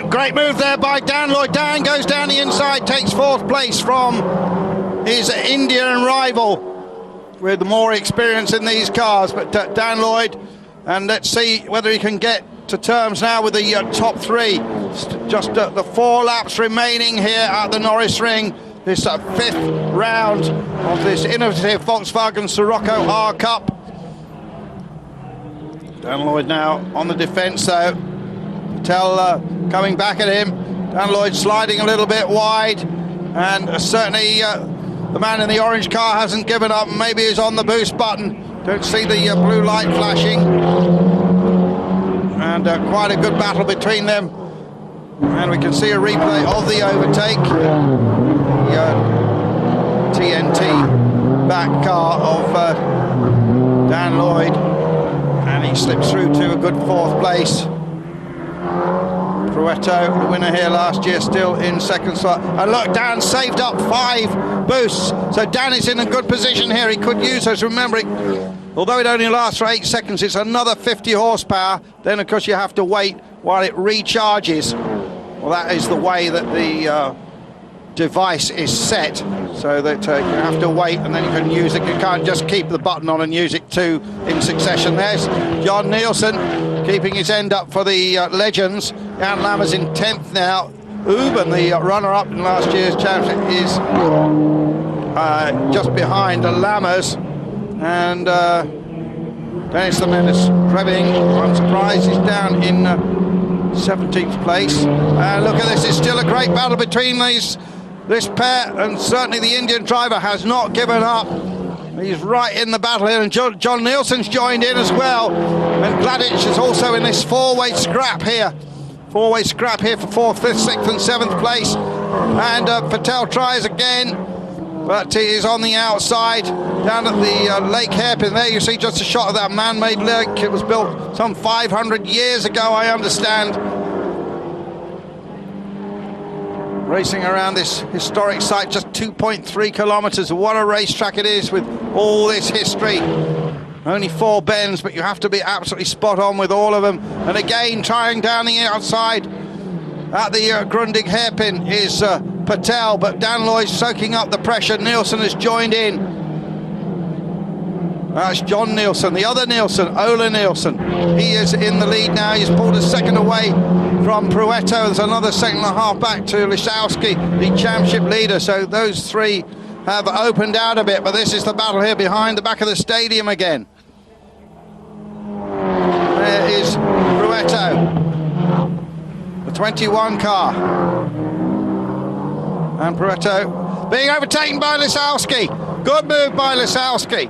Great move there by Dan Lloyd. Dan goes down the inside, takes 4th place from his Indian rival with more experience in these cars. But Dan Lloyd, and let's see whether he can get to terms now with the top 3. Just the 4 laps remaining here at the Norisring. This 5th round of this innovative Volkswagen Scirocco R Cup. Dan Lloyd now on the defence though. Patel coming back at him. Dan Lloyd sliding a little bit wide, and certainly the man in the orange car hasn't given up. Maybe he's on the boost button. Don't see the blue light flashing. And quite a good battle between them. And we can see a replay of the overtake. The TNT back car of Dan Lloyd. And he slips through to a good 4th place. Pruetto, the winner here last year, still in 2nd slot. And look, Dan saved up 5 boosts. So Dan is in a good position here. He could use those. Remember, although it only lasts for 8 seconds, it's another 50 horsepower. Then, of course, you have to wait while it recharges. Well, that is the way that the device is set, so that you have to wait and then you can use it. You can't just keep the button on and use it 2 in succession. There's John Nielsen keeping his end up for the Legends. Jan Lammers in 10th now. Uben, the runner-up in last year's championship, is just behind Lammers. And Dennis the Menace Trebbing, I'm surprised he's down in 17th place. Look at this, it's still a great battle between this pair, and certainly the Indian driver has not given up. He's right in the battle here, and John Nielsen's joined in as well. And Gladich is also in this 4-way scrap here. 4-way scrap here for 4th, 5th, 6th and 7th place. And Patel tries again, but he is on the outside down at the Lake Hairpin. There you see just a shot of that man-made lake. It was built some 500 years ago, I understand. Racing around this historic site, just 2.3 kilometers. What a racetrack it is with all this history. Only 4 bends, but you have to be absolutely spot on with all of them. And again, trying down the outside at the Grundig hairpin is Patel, but Dan Lloyd soaking up the pressure. Nielsen has joined in. That's John Nielsen, the other Nielsen, Ola Nielsen. He is in the lead now. He's pulled a second away from Pruetto. There's another 2.5 back to Lisowski, the championship leader. So those 3 have opened out a bit, but this is the battle here behind the back of the stadium again. There is Pruetto, the 21 car. And Pruetto being overtaken by Lisowski. Good move by Lisowski.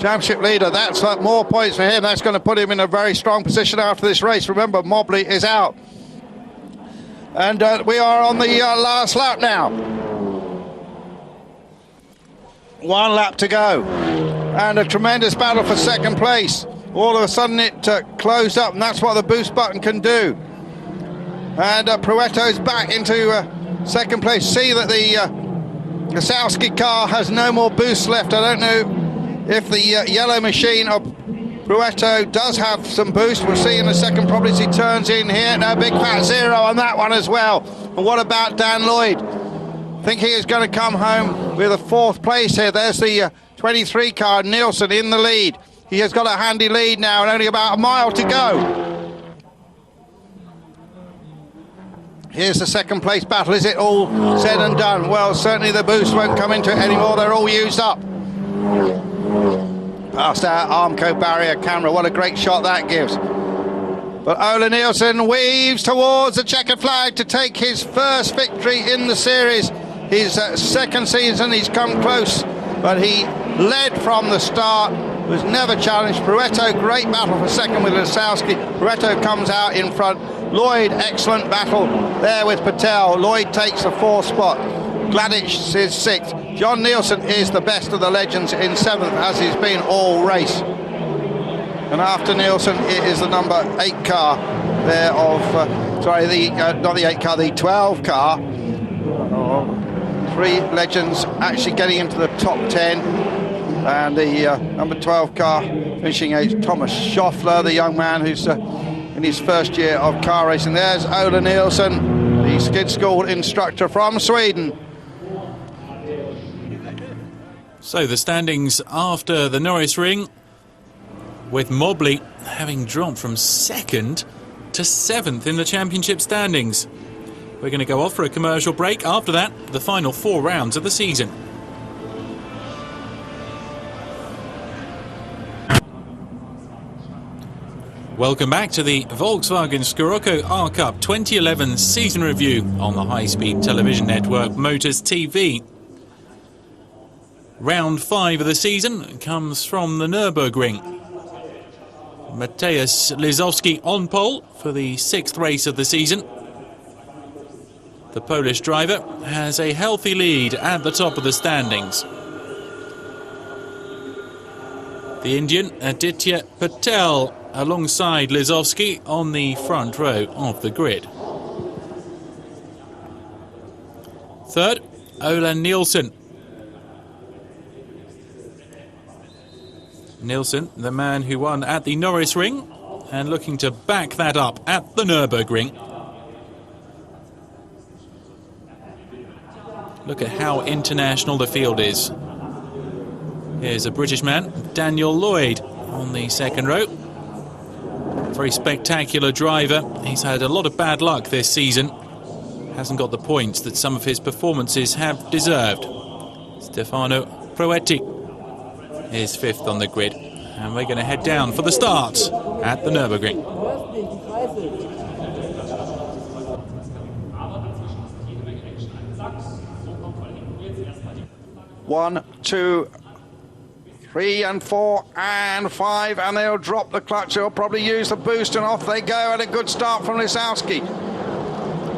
Championship leader, that's more points for him. That's going to put him in a very strong position after this race. Remember, Mobley is out. And we are on the last lap now. 1 lap to go. And a tremendous battle for 2nd place. All of a sudden it closed up, and that's what the boost button can do. And Pruetto's back into 2nd place. See that the Lisowski car has no more boost left. I don't know if the yellow machine of Pruetto does have some boost. We'll see in a second, probably as he turns in here. No, big fat 0 on that one as well. And what about Dan Lloyd? I think he is going to come home with a 4th place here. There's the 23 car, Nielsen in the lead. He has got a handy lead now and only about a mile to go. Here's the 2nd place battle. Is it all said and done? Well, certainly the boost won't come into it anymore. They're all used up. Past our Armco barrier camera. What a great shot that gives. But Ola Nielsen weaves towards the checkered flag to take his first victory in the series. His 2nd season, he's come close, but he led from the start, was never challenged. Pruetto, great battle for 2nd with Lisowski. Pruetto comes out in front. Lloyd, excellent battle there with Patel. Lloyd takes the 4th spot. Gladich is 6th. John Nielsen is the best of the legends in 7th, as he's been all race. And after Nielsen, it is the number 8 car there of, not the 8 car, the 12 car. 3 legends actually getting into the top 10. And the number 12 car finishing 8th, Thomas Schoeffler, the young man who's in his first year of car racing. There's Ola Nielsen, the skid school instructor from Sweden. So the standings after the Norisring, with Mobley having dropped from 2nd to 7th in the championship standings. We're going to go off for a commercial break. After that, the final 4 rounds of the season. Welcome back to the Volkswagen Scirocco R Cup 2011 season review on the high-speed television network MotorsTV. Round 5 of the season comes from the Nurburgring. Mateusz Lizowski on pole for the 6th race of the season. The Polish driver has a healthy lead at the top of the standings. The Indian Aditya Patel alongside Lizowski on the front row of the grid. 3rd, Ola Nielsen. Nielsen, the man who won at the Norisring and looking to back that up at the Nurburgring. Look at how international the field is. Here's a British man, Daniel Lloyd, on the 2nd row. Very spectacular driver. He's had a lot of bad luck this season. Hasn't got the points that some of his performances have deserved. Stefano Proetti is 5th on the grid. And we're going to head down for the start at the Nürburgring. 1, 2, 3 and 4 and 5, and they'll drop the clutch. They'll probably use the boost, and off they go. And a good start from Lizowski.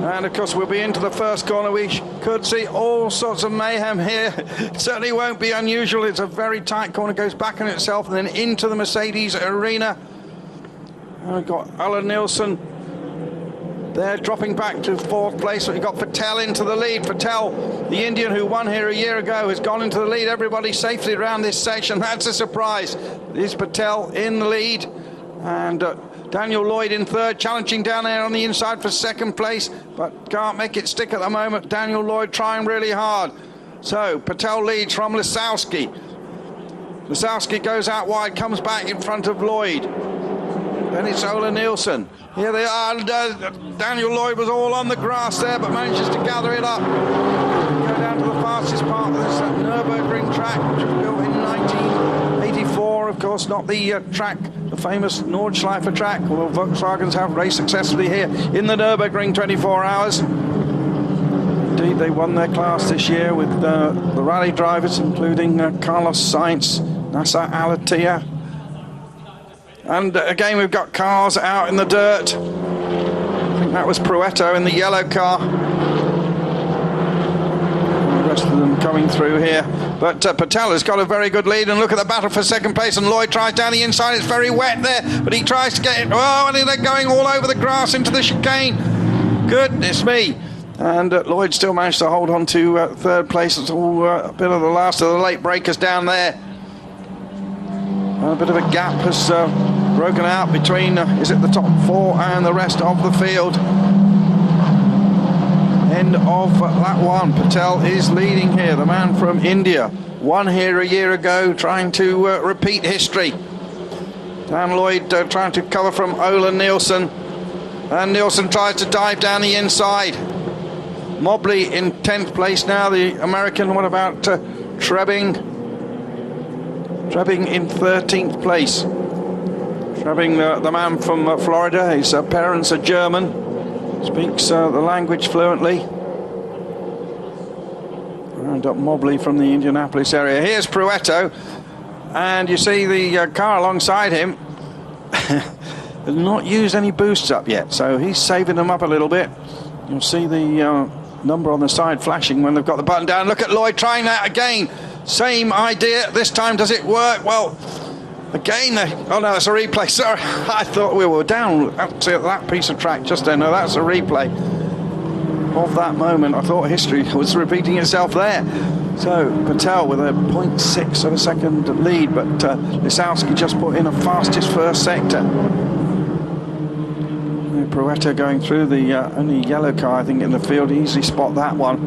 And of course we'll be into the first corner. We could see all sorts of mayhem here. It certainly won't be unusual. It's a very tight corner, goes back on itself and then into the Mercedes arena. And we've got Ola Nielsen there dropping back to 4th place. We've got Patel into the lead. Patel, the Indian who won here a year ago, has gone into the lead. Everybody safely around this section. That's a surprise. Is Patel in the lead, and Daniel Lloyd in 3rd, challenging down there on the inside for 2nd place, but can't make it stick at the moment. Daniel Lloyd trying really hard. So Patel leads from Lizowski. Lizowski goes out wide, comes back in front of Lloyd. Then it's Ola Nielsen. Here they are. Daniel Lloyd was all on the grass there, but manages to gather it up. Go down to the fastest part of this Nurburgring track, which was built in 1984. Of course, not the track, the famous Nordschleife track. Well, Volkswagens have raced successfully here in the Nürburgring 24 hours. Indeed, they won their class this year with the rally drivers, including Carlos Sainz, Nasser Al-Attiyah. And again, we've got cars out in the dirt. I think that was Proetto in the yellow car. And the rest of them coming through here. But Patel has got a very good lead, and look at the battle for 2nd place, and Lloyd tries down the inside. It's very wet there, but he tries to get it. Oh, and they're going all over the grass into the chicane. Goodness me. And Lloyd still managed to hold on to 3rd place. It's all a bit of the last of the late breakers down there. A bit of a gap has broken out between, is it the top 4 and the rest of the field. End of lap 1. Patel is leading here, the man from India. Won here a year ago, trying to repeat history. Dan Lloyd trying to cover from Ola Nielsen. And Nielsen tries to dive down the inside. Mobley in 10th place now, the American. What about Trebing? Trebing in 13th place. Trebing, the man from Florida. His parents are German. Speaks the language fluently. And up Mobley from the Indianapolis area. Here's Proetto. And you see the car alongside him has not used any boosts up yet. So he's saving them up a little bit. You'll see the number on the side flashing when they've got the button down. Look at Lloyd trying that again. Same idea. This time, does it work? Well, again, oh no, that's a replay. Sorry, I thought we were down to that piece of track just then. No, that's a replay of that moment. I thought history was repeating itself there. So Patel with a 0.6 of a second lead, but Lizowski just put in a fastest first sector. Pruetta going through, the only yellow car I think in the field. Easily spot that one.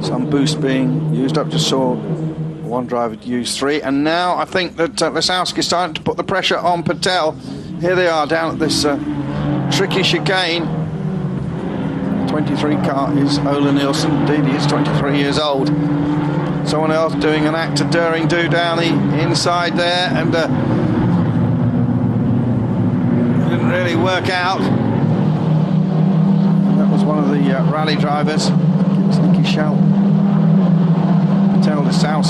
Some boost being used up. Just saw one driver use 3, and now I think that Lausitz is starting to put the pressure on Patel. Here they are down at this tricky chicane. 23 car is Ola Nielsen. Indeed, he is 23 years old. Someone else doing an act of daring do down the inside there, and didn't really work out. That was one of the rally drivers. It's Nicky Schell. Patel, Lausitz.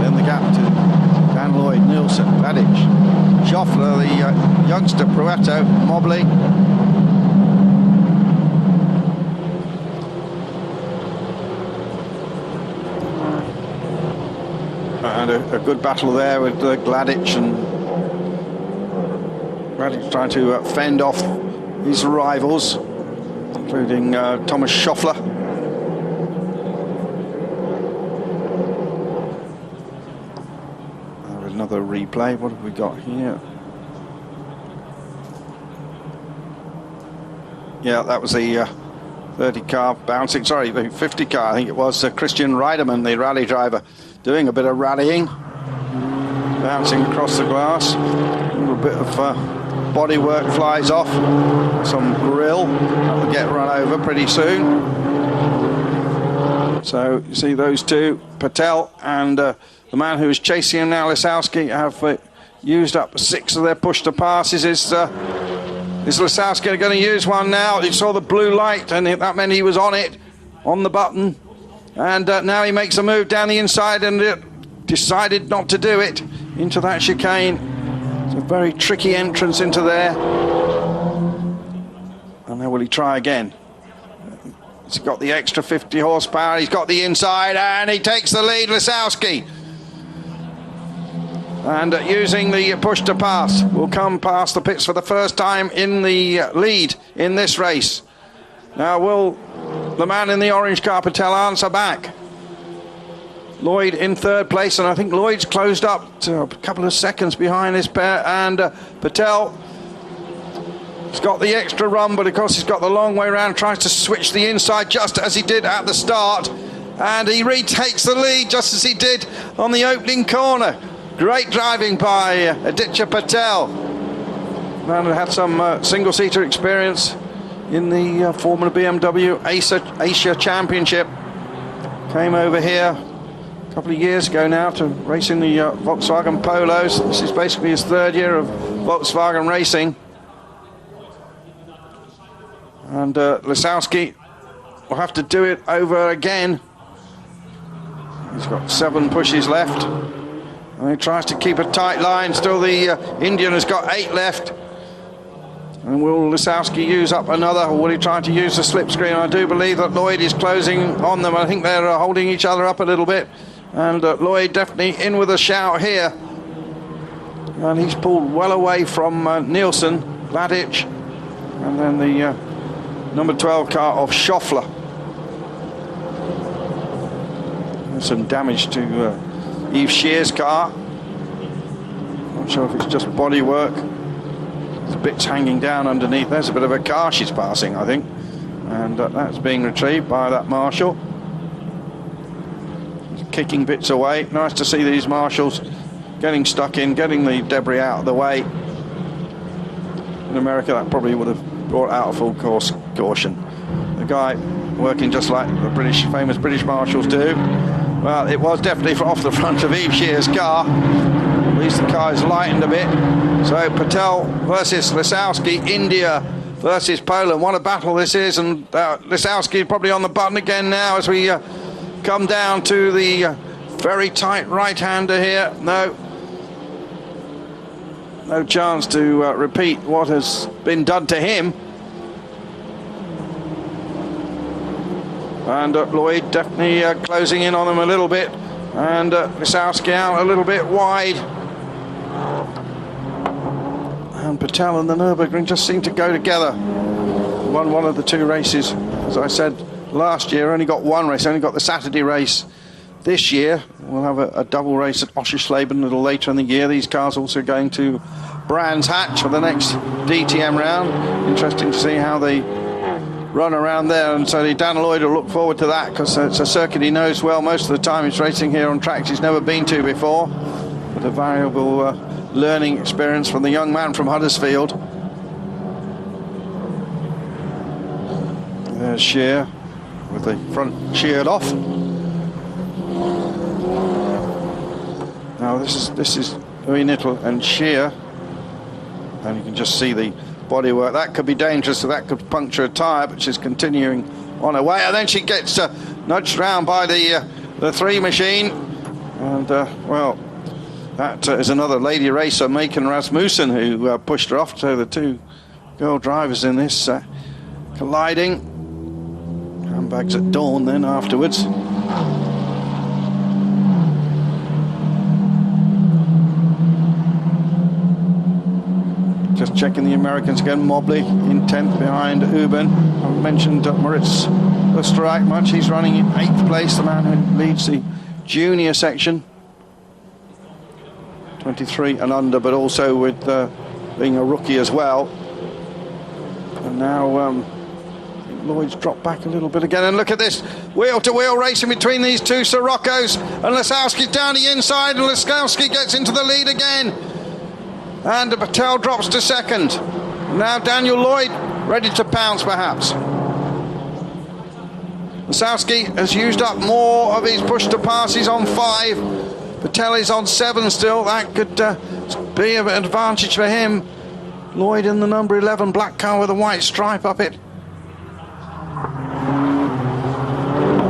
Then the gap to Dan Lloyd, Nielsen, Vladic, Schoffler, the youngster, Pruetta, Mobley. And a good battle there with Vladic, and Vladic trying to fend off his rivals, including Thomas Schoffler. Another replay. What have we got here? Yeah, that was the 30 car bouncing, sorry, the 50 car, I think it was Christian Reidemann, the rally driver, doing a bit of rallying, bouncing across the glass. A little bit of bodywork flies off, some grill, that'll get run over pretty soon. So you see those two, Patel and the man who is chasing him now, Lausitz, have used up 6 of their push-to-passes. Is Lausitz going to use one now? He saw the blue light, and that meant he was on it, on the button. And now he makes a move down the inside, and decided not to do it into that chicane. It's a very tricky entrance into there. And now will he try again? He's got the extra 50 horsepower, he's got the inside, and he takes the lead, Lausitz. And using the push to pass, will come past the pits for the first time in the lead in this race. Now will the man in the orange car, Patel, answer back? Lloyd in 3rd place, and I think Lloyd's closed up to a couple of seconds behind this pair, and Patel has got the extra run, but of course he's got the long way around, tries to switch the inside just as he did at the start, and he retakes the lead just as he did on the opening corner. Great driving by Aditya Patel. Man had some single-seater experience in the Formula BMW Asia Championship. Came over here a couple of years ago now to race in the Volkswagen Polos. This is basically his 3rd year of Volkswagen racing. And Lausitz will have to do it over again. He's got 7 pushes left. And he tries to keep a tight line. Still the Indian has got 8 left. And will Lausitz use up another, or will he try to use the slipstream? I do believe that Lloyd is closing on them. I think they're holding each other up a little bit. And Lloyd definitely in with a shout here. And he's pulled well away from Nielsen, Vladic, and then the number 12 car of Schoffler. There's some damage to Yves Shear's car. Not sure if it's just bodywork. There's bits hanging down underneath. There's a bit of a car she's passing, I think. And that's being retrieved by that marshal. He's kicking bits away. Nice to see these marshals getting stuck in, getting the debris out of the way. In America, that probably would have brought out a full course caution. The guy working just like the famous British marshals do. Well, it was definitely off the front of Yves Shear's car. At least the car is lightened a bit. So Patel versus Lausitz, India versus Poland. What a battle this is. And Lausitz is probably on the button again now as we come down to the very tight right-hander here. No chance to repeat what has been done to him. And Lloyd definitely closing in on them a little bit, and Lausitz out a little bit wide. And Patel and the Nurburgring just seem to go together. Won one of the 2 races, as I said last year. Only got 1 race, only got the Saturday race. This year we'll have a double race at Oschersleben a little later in the year. These cars also going to Brands Hatch for the next DTM round. Interesting to see how they run around there, and so Dan Lloyd will look forward to that, because it's a circuit he knows well. Most of the time he's racing here on tracks he's never been to before, but a valuable learning experience from the young man from Huddersfield. There's Shear with the front sheared off. Now this is Little and Shear, and you can just see the bodywork. That could be dangerous, so that could puncture a tyre, but she's continuing on her way, and then she gets nudged round by the 3 machine, and well, that is another lady racer, Maiken Rasmussen, who pushed her off. So the 2 girl drivers in this colliding. Handbags at dawn then afterwards. Just checking the Americans again. Mobley in 10th behind Uben. I mentioned Moritz Österreich much. He's running in 8th place, the man who leads the junior section. 23 and under, but also with being a rookie as well. And now Lloyd's dropped back a little bit again. And look at this wheel-to-wheel racing between these 2 Sciroccos. And Lasowski's down the inside, and Lasowski gets into the lead again. And Patel drops to 2nd. Now Daniel Lloyd ready to pounce, perhaps. Lasowski has used up more of his push to pass. He's on 5. Patel is on 7 still. That could be an advantage for him. Lloyd in the number 11 black car with a white stripe up it.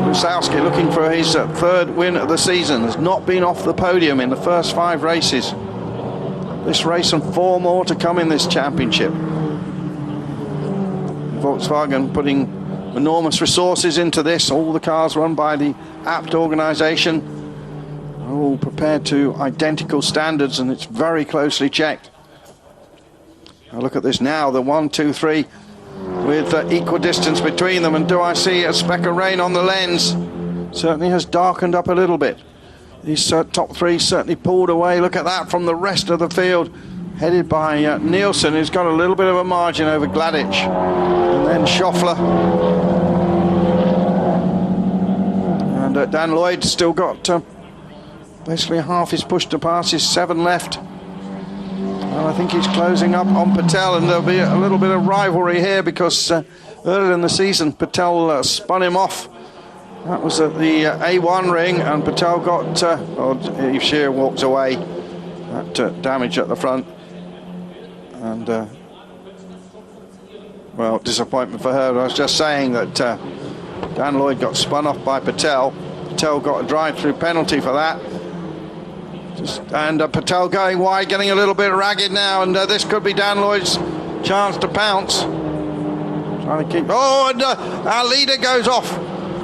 Lasowski looking for his 3rd win of the season. Has not been off the podium in the first 5 races. This race and 4 more to come in this championship. Volkswagen putting enormous resources into this. All the cars run by the APT organisation are all prepared to identical standards, and it's very closely checked. Now look at this now, the 1, 2, 3 with equal distance between them, and do I see a speck of rain on the lens? Certainly has darkened up a little bit. These top 3 certainly pulled away. Look at that from the rest of the field, headed by Nielsen, who's got a little bit of a margin over Gladich, and then Schoeffler. And Dan Lloyd still got basically half his push to pass, his 7 left. And I think he's closing up on Patel, and there'll be a little bit of rivalry here, because earlier in the season Patel spun him off. That was at the A1 ring, and Patel got, Eve Shear walks away. That damage at the front. And, well, disappointment for her. I was just saying that Dan Lloyd got spun off by Patel. Patel got a drive-through penalty for that. And Patel going wide, getting a little bit ragged now, and this could be Dan Lloyd's chance to pounce. Trying to keep... Oh, and our leader goes off.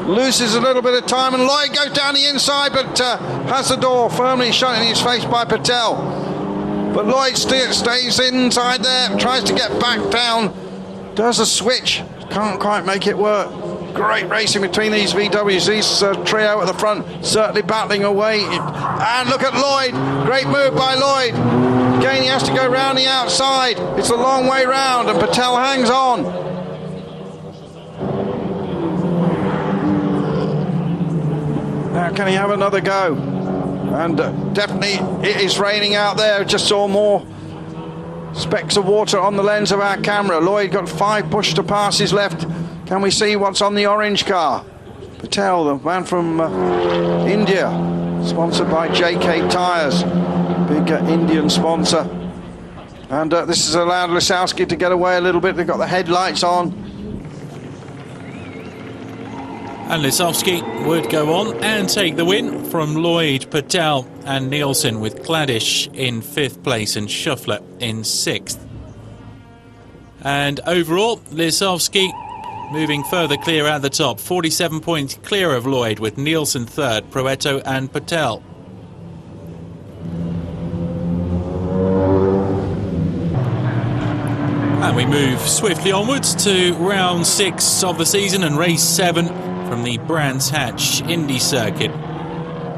Loses a little bit of time, and Lloyd goes down the inside, but has the door firmly shut in his face by Patel. But Lloyd stays inside there, tries to get back down, does a switch, can't quite make it work. Great racing between these VWs, these trio at the front, certainly battling away. And look at Lloyd, great move by Lloyd. Again, he has to go round the outside. It's a long way round, and Patel hangs on. Now, can he have another go? And definitely it is raining out there. Just saw more specks of water on the lens of our camera. Lloyd got 5 push to passes left. Can we see what's on the orange car? Patel, the man from India, sponsored by JK Tyres, big Indian sponsor. And this has allowed Lasowski to get away a little bit. They've got the headlights on. And Lasowski would go on and take the win from Lloyd, Patel and Nielsen, with Gladish in 5th place and Schoeffler in 6th. And overall, Lasowski moving further clear at the top, 47 points clear of Lloyd, with Nielsen 3rd, Proetto and Patel. And we move swiftly onwards to round 6 of the season and race 7 from the Brands Hatch Indy Circuit.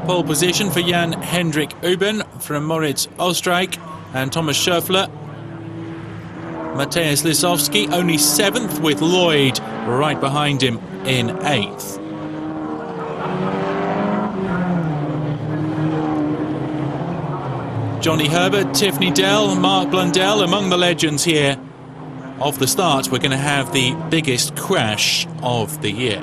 Pole position for Jan Hendrik Uben from Moritz Österreich, and Thomas Schoeffler Mateusz Lisowski only 7th, with Lloyd right behind him in 8th. Johnny Herbert, Tiffany Dell, Mark Blundell among the legends here. Of the start, we're going to have the biggest crash of the year.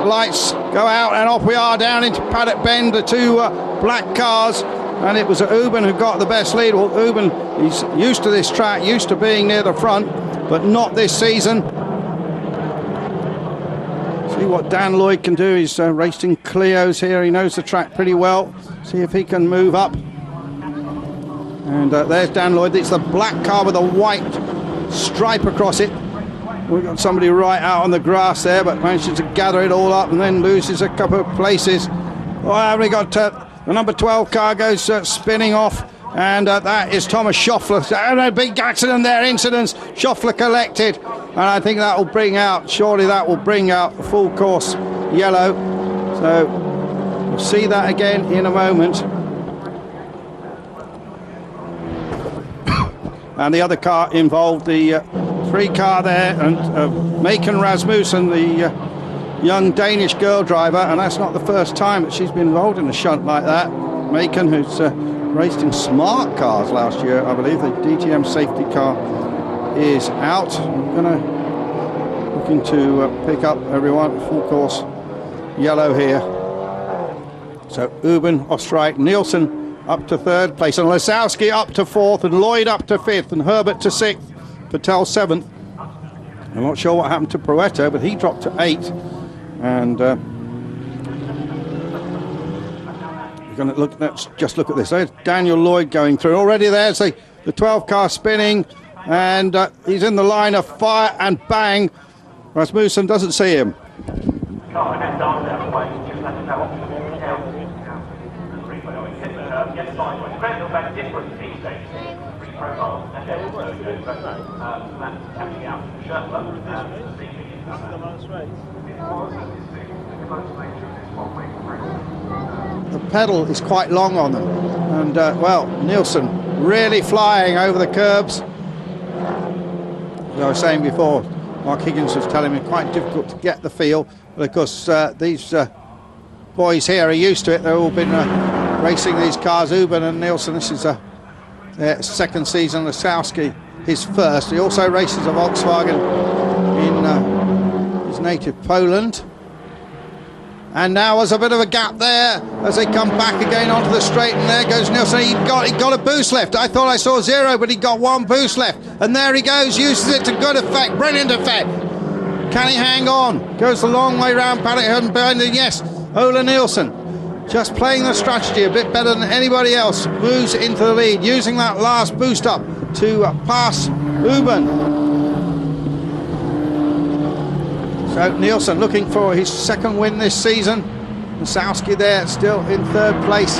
Lights go out and off we are down into Paddock Bend, the two black cars, and it was Uben who got the best lead. Well, Uben, he's used to this track, used to being near the front, but not this season. See what Dan Lloyd can do. He's racing Clios here. He knows the track pretty well. See if he can move up. And there's Dan Lloyd. It's the black car with a white stripe across it. We've got somebody right out on the grass there, but manages to gather it all up and then loses a couple of places. Oh, have we got the number 12 car goes spinning off, and that is Thomas Schoeffler. And a big accident there, incidents. Schoeffler collected, and I think that will bring out, surely that will bring out the full course yellow. So we'll see that again in a moment. And the other car involved, the 3 car there, and Maken Rasmussen, the young Danish girl driver, and that's not the first time that she's been involved in a shunt like that. Maken, who's raced in smart cars last year, I believe. The DTM safety car is out. I'm looking to pick up everyone, full course yellow here. So Uben, Ostreit, Nielsen up to 3rd place, and Lisowski up to 4th, and Lloyd up to 5th, and Herbert to 6th, Patel 7th. I'm not sure what happened to Proetto, but he dropped to 8th. And we're going to look. Let's just look at this. There's Daniel Lloyd going through. Already there's the 12 car spinning, and he's in the line of fire, and bang, Rasmussen doesn't see him. The pedal is quite long on them, and well, Nielsen really flying over the curbs. As I was saying before, Mark Higgins was telling me quite difficult to get the feel, but of course these boys here are used to it. They've all been racing these cars. Uben and Nielsen, this is their 2nd season. Lisowski his 1st. He also races a Volkswagen in his native Poland. And now there's a bit of a gap there as they come back again onto the straight, and there goes Nielsen. He got a boost left. I thought I saw 0, but he got 1 boost left, and there he goes, uses it to good effect, brilliant effect. Can he hang on? Goes a long way round Paddock and behind him. Yes, Ole Nielsen just playing the strategy a bit better than anybody else, moves into the lead, using that last boost up to pass Uben. So Nielsen looking for his 2nd win this season. Lisowski there still in 3rd place.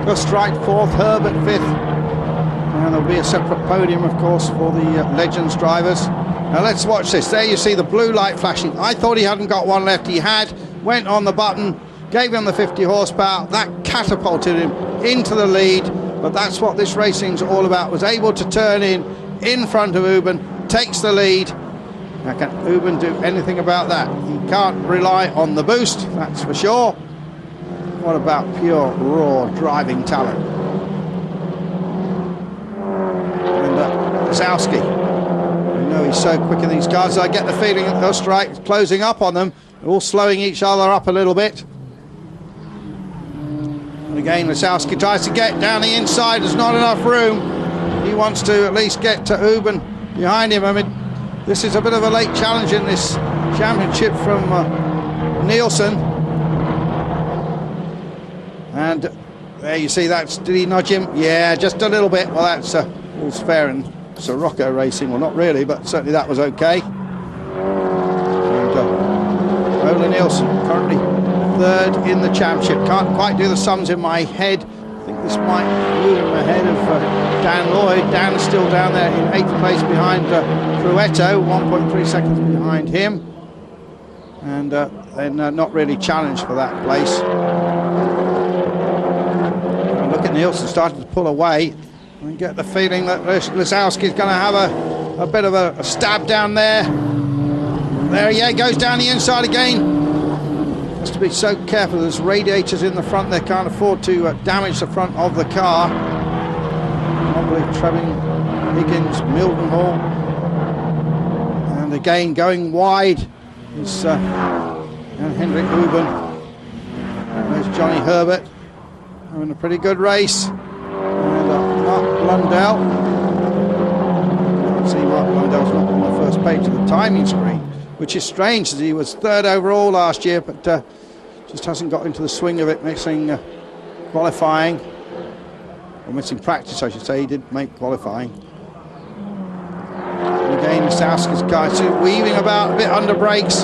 Just right 4th, Herbert 5th. And there'll be a separate podium, of course, for the Legends drivers. Now let's watch this. There you see the blue light flashing. I thought he hadn't got one left. He had. Went on the button, gave him the 50 horsepower. That catapulted him into the lead. But that's what this racing's all about. Was able to turn in front of Uben, takes the lead. Now, can Uben do anything about that? He can't rely on the boost, that's for sure. What about pure, raw driving talent? And Lisowski, you know he's so quick in these cars. I get the feeling that Ostreit closing up on them, all slowing each other up a little bit. And again, Lisowski tries to get down the inside. There's not enough room. He wants to at least get to Uben behind him. I mean, this is a bit of a late challenge in this championship from Nielsen. And there you see that. Did he nudge him? Yeah, just a little bit. Well, that's all's fair in Scirocco racing. Well, not really, but certainly that was okay. And Ole Nielsen currently 3rd in the championship. Can't quite do the sums in my head. I think this might move him ahead of Dan Lloyd. Dan's still down there in 8th place behind Proetto, 1.3 seconds behind him. And then not really challenged for that place. And look at Nielsen starting to pull away. I get the feeling that Lausitz going to have a bit of a stab down there. There he goes down the inside again. Has to be so careful. There's radiators in the front. They can't afford to damage the front of the car. Probably Trebbing, Higgins, Mildenhall, and again going wide is Hendrik Huben. There's Johnny Herbert having a pretty good race. And Mark Blundell. You can see Mark Blundell's not on the first page of the timing screen, which is strange as he was third overall last year, but just hasn't got into the swing of it, missing qualifying, or missing practice I should say. He did make qualifying. And again, Lausitz guys weaving about a bit under brakes,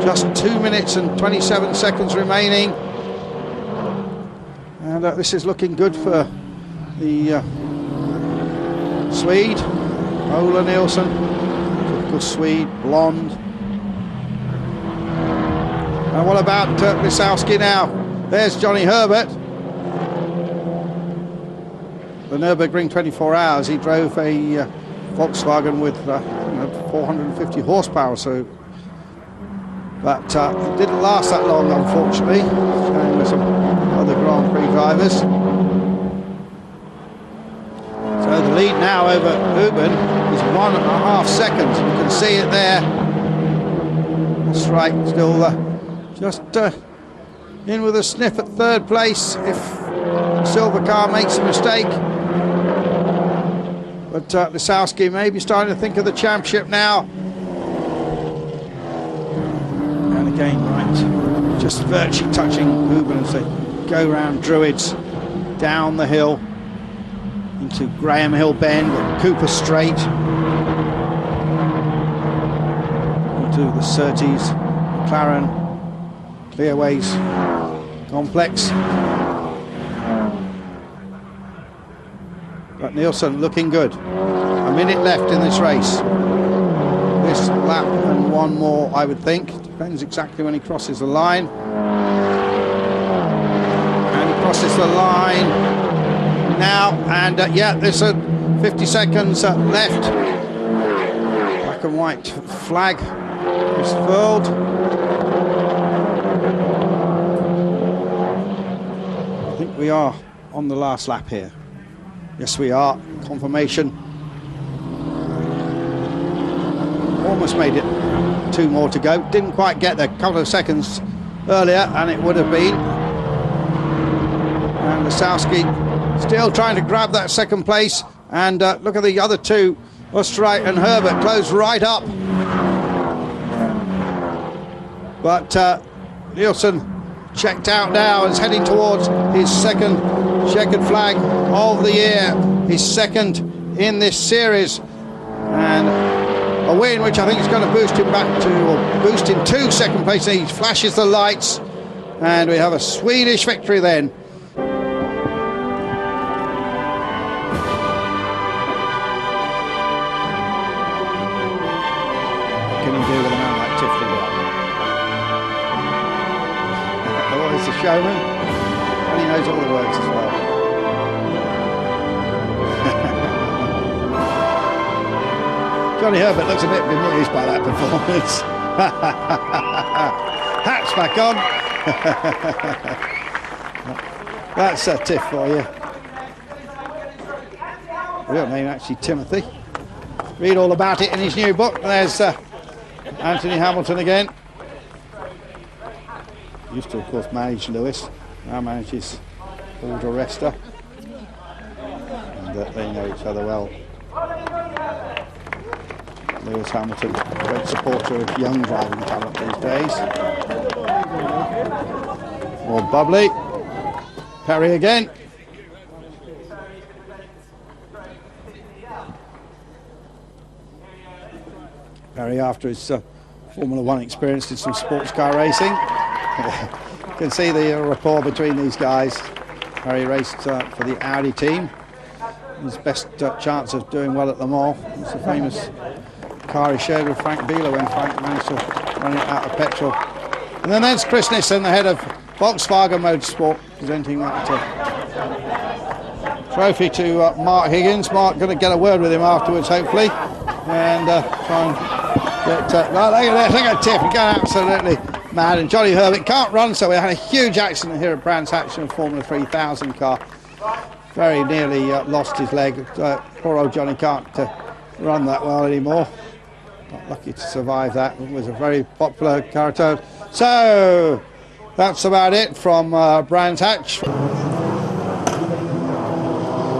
just 2 minutes and 27 seconds remaining. And this is looking good for the Swede, Ola Nilsson, typical Swede, blonde. And what about Lausitz now? There's Johnny Herbert. The Nurburgring 24 Hours, he drove a Volkswagen with 450 horsepower, so, but it didn't last that long, unfortunately, and with some other Grand Prix drivers. So the lead now over Huben is 1.5 seconds. You can see it there. That's right, still just in with a sniff at third place if the silver car makes a mistake. But Lausitz may be starting to think of the championship now. And again, right, just virtually touching Huben as they go round Druids, down the hill into Graham Hill Bend and Cooper Straight, into the Surtees, McLaren, Clearways complex. But Nielsen looking good. A minute left in this race. This lap and one more, I would think. Depends exactly when he crosses the line. And he crosses the line now. And yeah, there's 50 seconds left. Black and white flag is furled. I think we are on the last lap here. Yes, we are. Confirmation. Almost made it. 2 more to go. Didn't quite get there. A couple of seconds earlier, and it would have been. And Lausitz still trying to grab that second place. And look at the other two. Osterreich and Herbert close right up. But Nielsen checked out now and is heading towards his second checkered flag of the year, his second in this series, and a win which I think is going to boost him back to, or boost him to second place. He flashes the lights and we have a Swedish victory then. What can you do with a man like Tiffany? He's a showman, and he knows all the words as well. Johnny Herbert looks a bit bemused by that performance. Hats back on. That's a tiff for you. Real name actually Timothy. Read all about it in his new book. There's Anthony Hamilton again. Used to, of course, manage Lewis. Now manages Paul di Resta. And they know each other well. Lewis Hamilton, great supporter of young driving talent these days. More bubbly. Perry again. Perry, after his Formula 1 experience, did some sports car racing. You can see the rapport between these guys. Perry raced for the Audi team. His best chance of doing well at Le Mans. It's a famous car he shared with Frank Bieler when Frank managed to run it out of petrol. And then there's Chris Nissen, the head of Volkswagen Motorsport, presenting that trophy to Mark Higgins. Mark going to get a word with him afterwards, hopefully, and try and get. Well, look at this, look at Tiff, he's going absolutely mad. And Johnny Herbert can't run, so we had a huge accident here at Brands Hatch in a Formula 3000 car. Very nearly lost his leg. Poor old Johnny can't run that well anymore. Not lucky to survive that. It was a very popular character. So that's about it from Brands Hatch.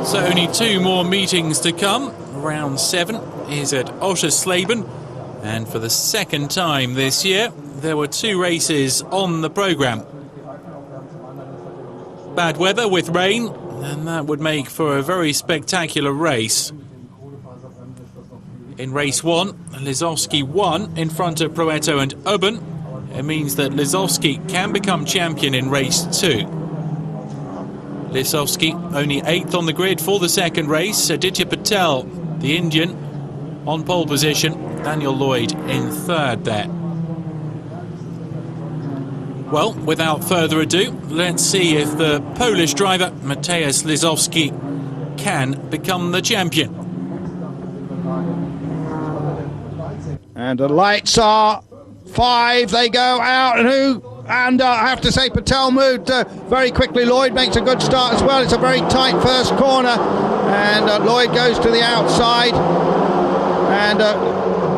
So only 2 more meetings to come. Round 7 is at Oschersleben, and for the second time this year there were 2 races on the programme. Bad weather with rain, and that would make for a very spectacular race. In race 1, Lisowski won in front of Proetto and Ubben. It means that Lisowski can become champion in race 2. Lisowski only 8th on the grid for the second race. Aditya Patel, the Indian, on pole position. Daniel Lloyd in 3rd there. Well, without further ado, let's see if the Polish driver Mateusz Lisowski can become the champion. And the lights are 5, they go out, and I have to say Patel moved very quickly. Lloyd makes a good start as well. It's a very tight first corner, and Lloyd goes to the outside, and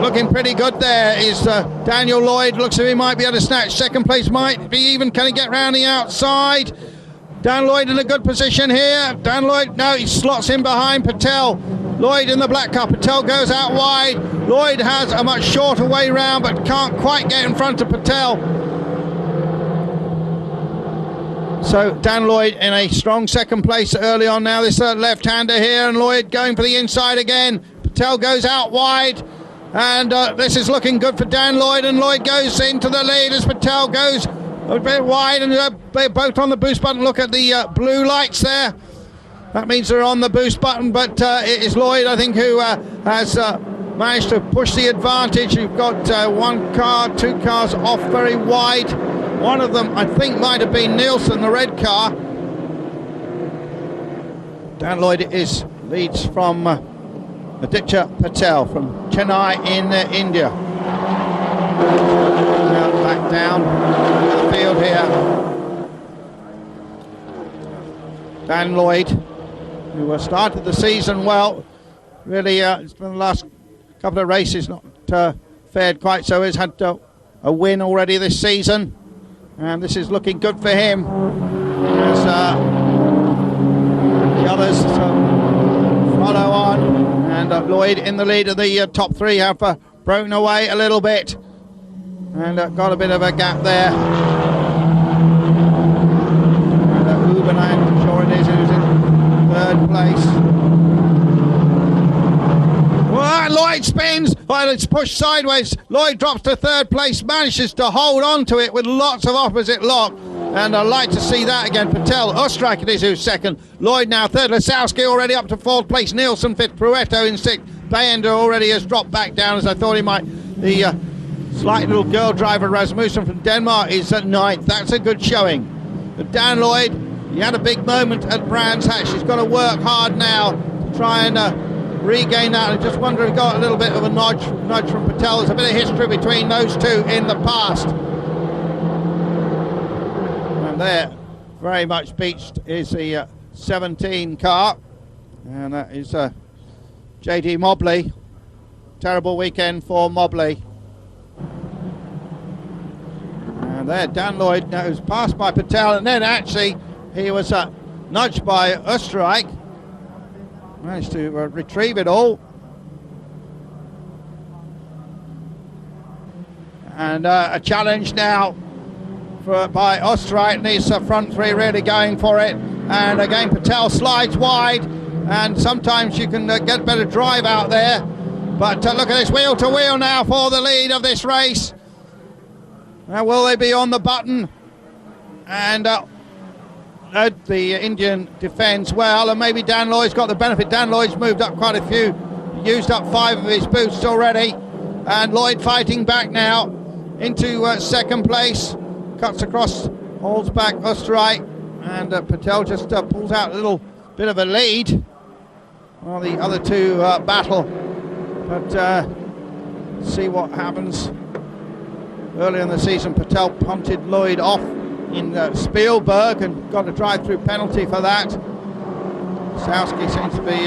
looking pretty good there is Daniel Lloyd. Looks as if he might be able to snatch second place, might be even. Can he get round the outside? Dan Lloyd in a good position here. Dan Lloyd, no, he slots in behind Patel. Lloyd in the black car. Patel goes out wide. Lloyd has a much shorter way round, but can't quite get in front of Patel. So Dan Lloyd in a strong second place early on now. This left-hander here, and Lloyd going for the inside again. Patel goes out wide, and this is looking good for Dan Lloyd, and Lloyd goes into the lead as Patel goes a bit wide, and they're both on the boost button. Look at the blue lights there. That means they're on the boost button, but it is Lloyd, I think, who has managed to push the advantage. You've got 1 car, 2 cars off very wide. One of them, I think, might have been Nielsen, the red car. Dan Lloyd leads from Aditya Patel from Chennai in India. Now back down to the field here. Dan Lloyd, who started the season well, really it's been the last couple of races not fared quite so. He's had a win already this season, and this is looking good for him as the others follow on, and Lloyd in the lead of the top 3 have broken away a little bit and got a bit of a gap there. And Uben, I'm sure it is, who's in 3rd place. Well, Lloyd spins. Well, it's pushed sideways. Lloyd drops to 3rd place, manages to hold on to it with lots of opposite lock. And I'd like to see that again. Patel, Ostrike it is who's 2nd. Lloyd now 3rd. Lisowski already up to 4th place. Nielsen 5th. Proetto in 6th. Bayender already has dropped back down as I thought he might. The slight little girl driver Rasmussen from Denmark is at 9th. That's a good showing. But Dan Lloyd, he had a big moment at Brands Hatch. He's got to work hard now to try and regain that. I just wonder if he got a little bit of a nudge from Patel. There's a bit of history between those 2 in the past. And there, very much beached, is the 17 car. And that is JD Mobley. Terrible weekend for Mobley. And there, Dan Lloyd was passed by Patel, and then actually he was nudged by Österreich. Managed to retrieve it all. And a challenge now by Österreich, and these front 3 really going for it. And again, Patel slides wide, and sometimes you can get better drive out there. But look at this, wheel to wheel now for the lead of this race. Now, will they be on the button? And the Indian defends well, and maybe Dan Lloyd's got the benefit. Dan Lloyd's moved up quite a few, used up 5 of his boosts already, and Lloyd fighting back now into 2nd place, cuts across, holds back Österreich, and Patel just pulls out a little bit of a lead while the other two battle. But see what happens. Earlier in the season, Patel punted Lloyd off in Spielberg and got a drive-through penalty for that. Lisowski seems to be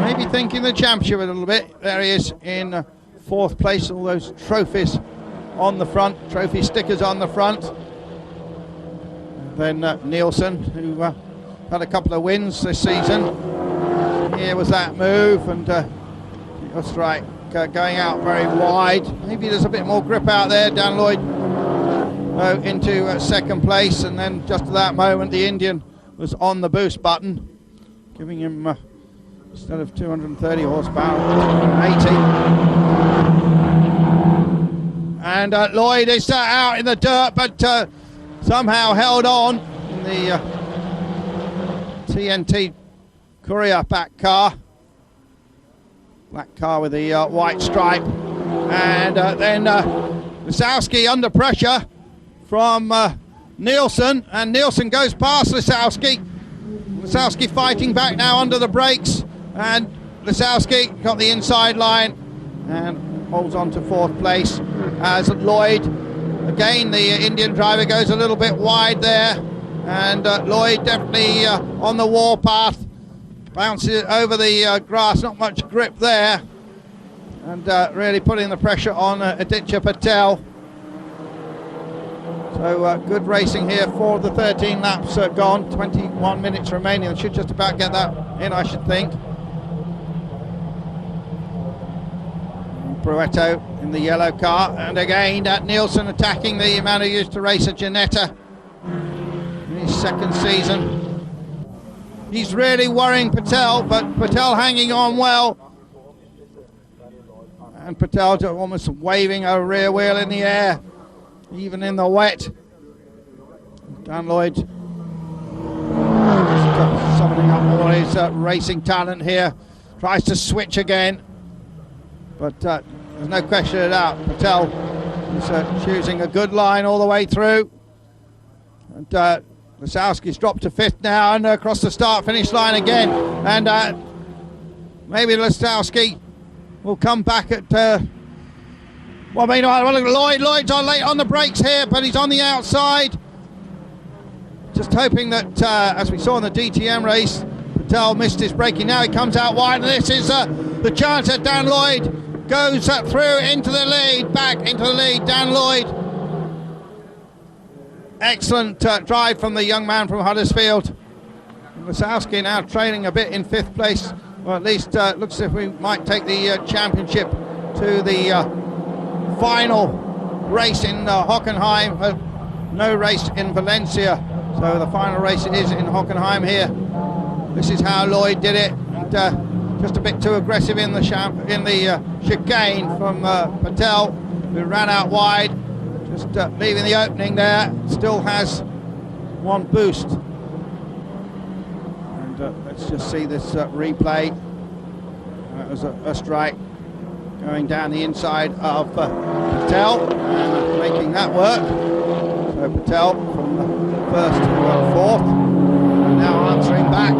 maybe thinking the championship a little bit. There he is in fourth place, all those trophies on the front, trophy stickers on the front. And then Nielsen, who had a couple of wins this season. Here was that move, and that's right, going out very wide. Maybe there's a bit more grip out there. Dan Lloyd into second place, and then just at that moment the Indian was on the boost button, giving him instead of 230 horsepower, 280. And Lloyd is out in the dirt, but somehow held on in the TNT Courier back car. Black car with the white stripe. And then Lisowski under pressure from Nielsen, and Nielsen goes past Lisowski. Lisowski fighting back now under the brakes, and Lisowski got the inside line and holds on to fourth place as Lloyd, again the Indian driver, goes a little bit wide there, and Lloyd definitely on the warpath, bounces it over the grass, not much grip there, and really putting the pressure on Aditya Patel. So good racing here for the 13 laps gone, 21 minutes remaining. I should just about get that in, I should think. Bruetto in the yellow car, and again Nielsen attacking the man who used to race at Ginetta in his second season. He's really worrying Patel, but Patel hanging on well, and Patel almost waving a rear wheel in the air, even in the wet. Dan Lloyd summoning up all his racing talent here, tries to switch again, but there's no question about Patel is choosing a good line all the way through. And Lisowski's dropped to fifth now, and across the start-finish line again, and maybe Lisowski will come back at well, meanwhile, look at Lloyd's on late on the brakes here, but he's on the outside. Just hoping that, as we saw in the DTM race, Patel missed his braking. Now he comes out wide, and this is the chance that Dan Lloyd goes through into the lead, back into the lead. Dan Lloyd. Excellent drive from the young man from Huddersfield. Lisowski now trailing a bit in fifth place, or at least looks as if we might take the championship to the final race in Hockenheim. No race in Valencia, so the final race is in Hockenheim here. This is how Lloyd did it, and just a bit too aggressive in the chicane from Patel, who ran out wide, just leaving the opening there. Still has one boost, and let's just see this replay. That was a strike going down the inside of Patel, and making that work. So Patel from the first to fourth, and now answering back.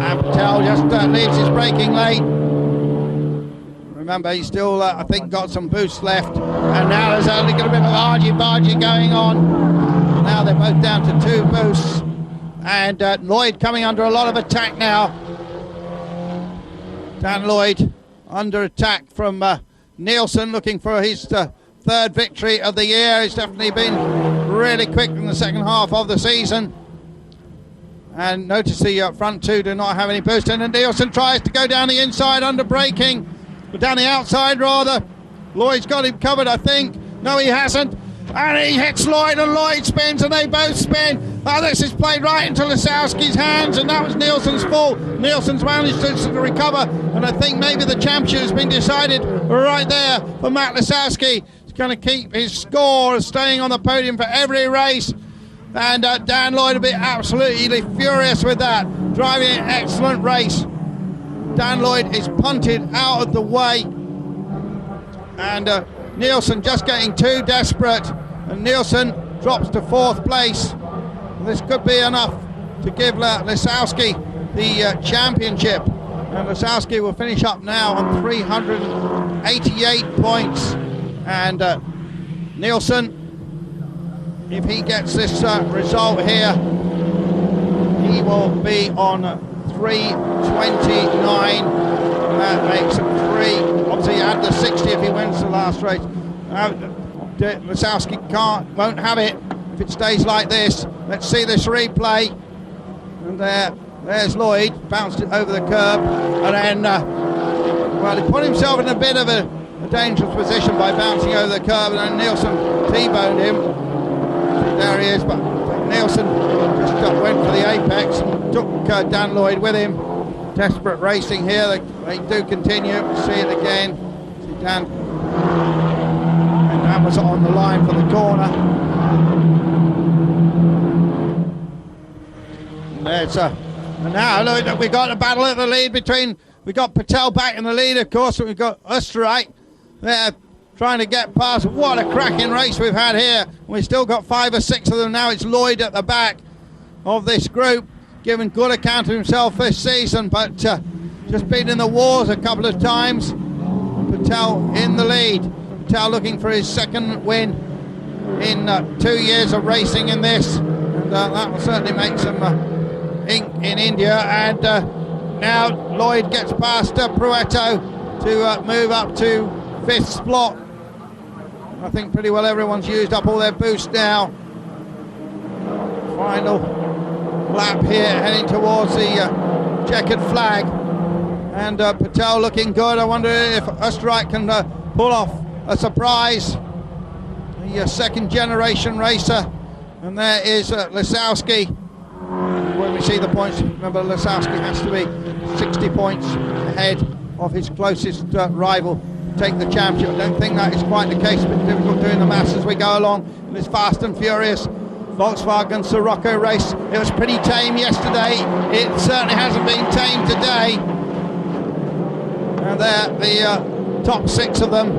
And Patel just leaves his braking late. Remember, he's still, I think, got some boost left. And now there's only got a bit of argy-bargy going on. Now they're both down to two boosts. And Lloyd coming under a lot of attack now. Dan Lloyd under attack from Nielsen, looking for his third victory of the year. He's definitely been really quick in the second half of the season. And notice the front two do not have any boost. And then Nielsen tries to go down the inside under braking, but down the outside rather. Lloyd's got him covered, I think. No, he hasn't. And he hits Lloyd, and Lloyd spins, and they both spin. Oh, this is played right into Lisowski's hands, and that was Nielsen's fault. Nielsen's managed to recover, and I think maybe the championship has been decided right there for Matt Lisowski. He's going to keep his score of staying on the podium for every race. And Dan Lloyd will be absolutely furious with that. Driving an excellent race. Dan Lloyd is punted out of the way. And Nielsen just getting too desperate. And Nielsen drops to fourth place. This could be enough to give Lausitz the championship. And Lausitz will finish up now on 388 points. And Nielsen, if he gets this result here, he will be on 329. That makes him 3. Obviously, he had the 60 if he wins the last race. Lausitz won't have it if it stays like this. Let's see this replay. And there's Lloyd, bounced it over the curb, and then well, he put himself in a bit of a dangerous position by bouncing over the curb, and then Nielsen T-boned him. There he is, but Nielsen just went for the apex and took Dan Lloyd with him. Desperate racing here, they do continue. See it again. See Dan, and Dan was on the line for the corner. And now look, we've got a battle at the lead between, we've got Patel back in the lead, of course, and we've got Österreich there trying to get past. What a cracking race we've had here. We've still got 5 or 6 of them now. It's Lloyd at the back of this group, giving good account of himself this season, but just been in the wars a couple of times. Patel in the lead. Patel looking for his second win in 2 years of racing in this, and that will certainly make some ink in India. And now Lloyd gets past Pruetto to move up to 5th spot. I think pretty well everyone's used up all their boost now. Final lap here, heading towards the checkered flag, and Patel looking good. I wonder if Österreich can pull off a surprise. The second generation racer, and there is Lausitz. When we see the points, remember Lausitz has to be 60 points ahead of his closest rival to take the championship. I don't think that is quite the case, but difficult doing the maths as we go along in this fast and furious Volkswagen Scirocco race. It was pretty tame yesterday. It certainly hasn't been tame today. And there, the top 6 of them.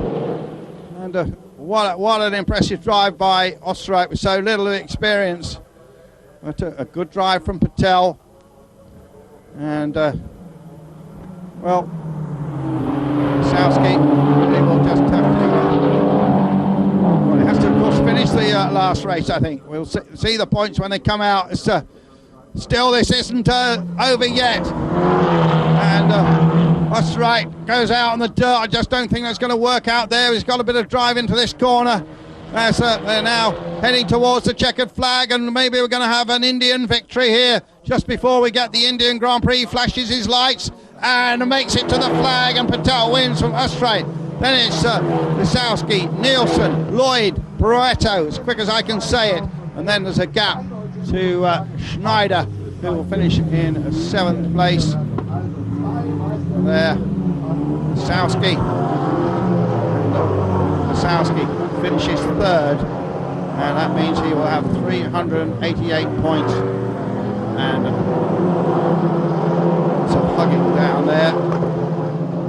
And what an impressive drive by Österreich with so little experience. But a good drive from Patel. And, well, Southgate will just have to... Well, it has to, of course, finish the last race, I think. We'll see the points when they come out. It's, still, this isn't over yet. And Österreich goes out on the dirt. I just don't think that's going to work out there. He's got a bit of drive into this corner. They're now heading towards the checkered flag, and maybe we're going to have an Indian victory here just before we get the Indian Grand Prix. Flashes his lights and makes it to the flag, and Patel wins from Österreich. Then it's Lausitz, Nielsen, Lloyd, Pruetto, as quick as I can say it. And then there's a gap to Schneider, who will finish in 7th place. There, Lausitz finishes 3rd, and that means he will have 388 points. And so hugging down there.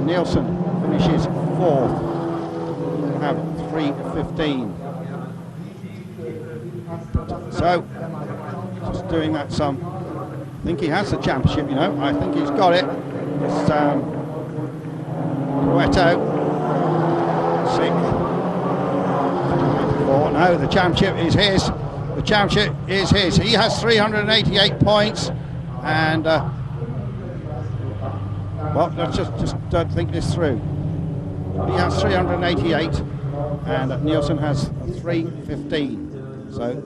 Nielsen finishes 4th, will have 315. So just doing that sum, I think he has the championship, you know. I think he's got it. It's Pruetto, 6th. Oh no, the championship is his. The championship is his. He has 388 points, and well, let's just think this through. He has 388, and Nielsen has 315. So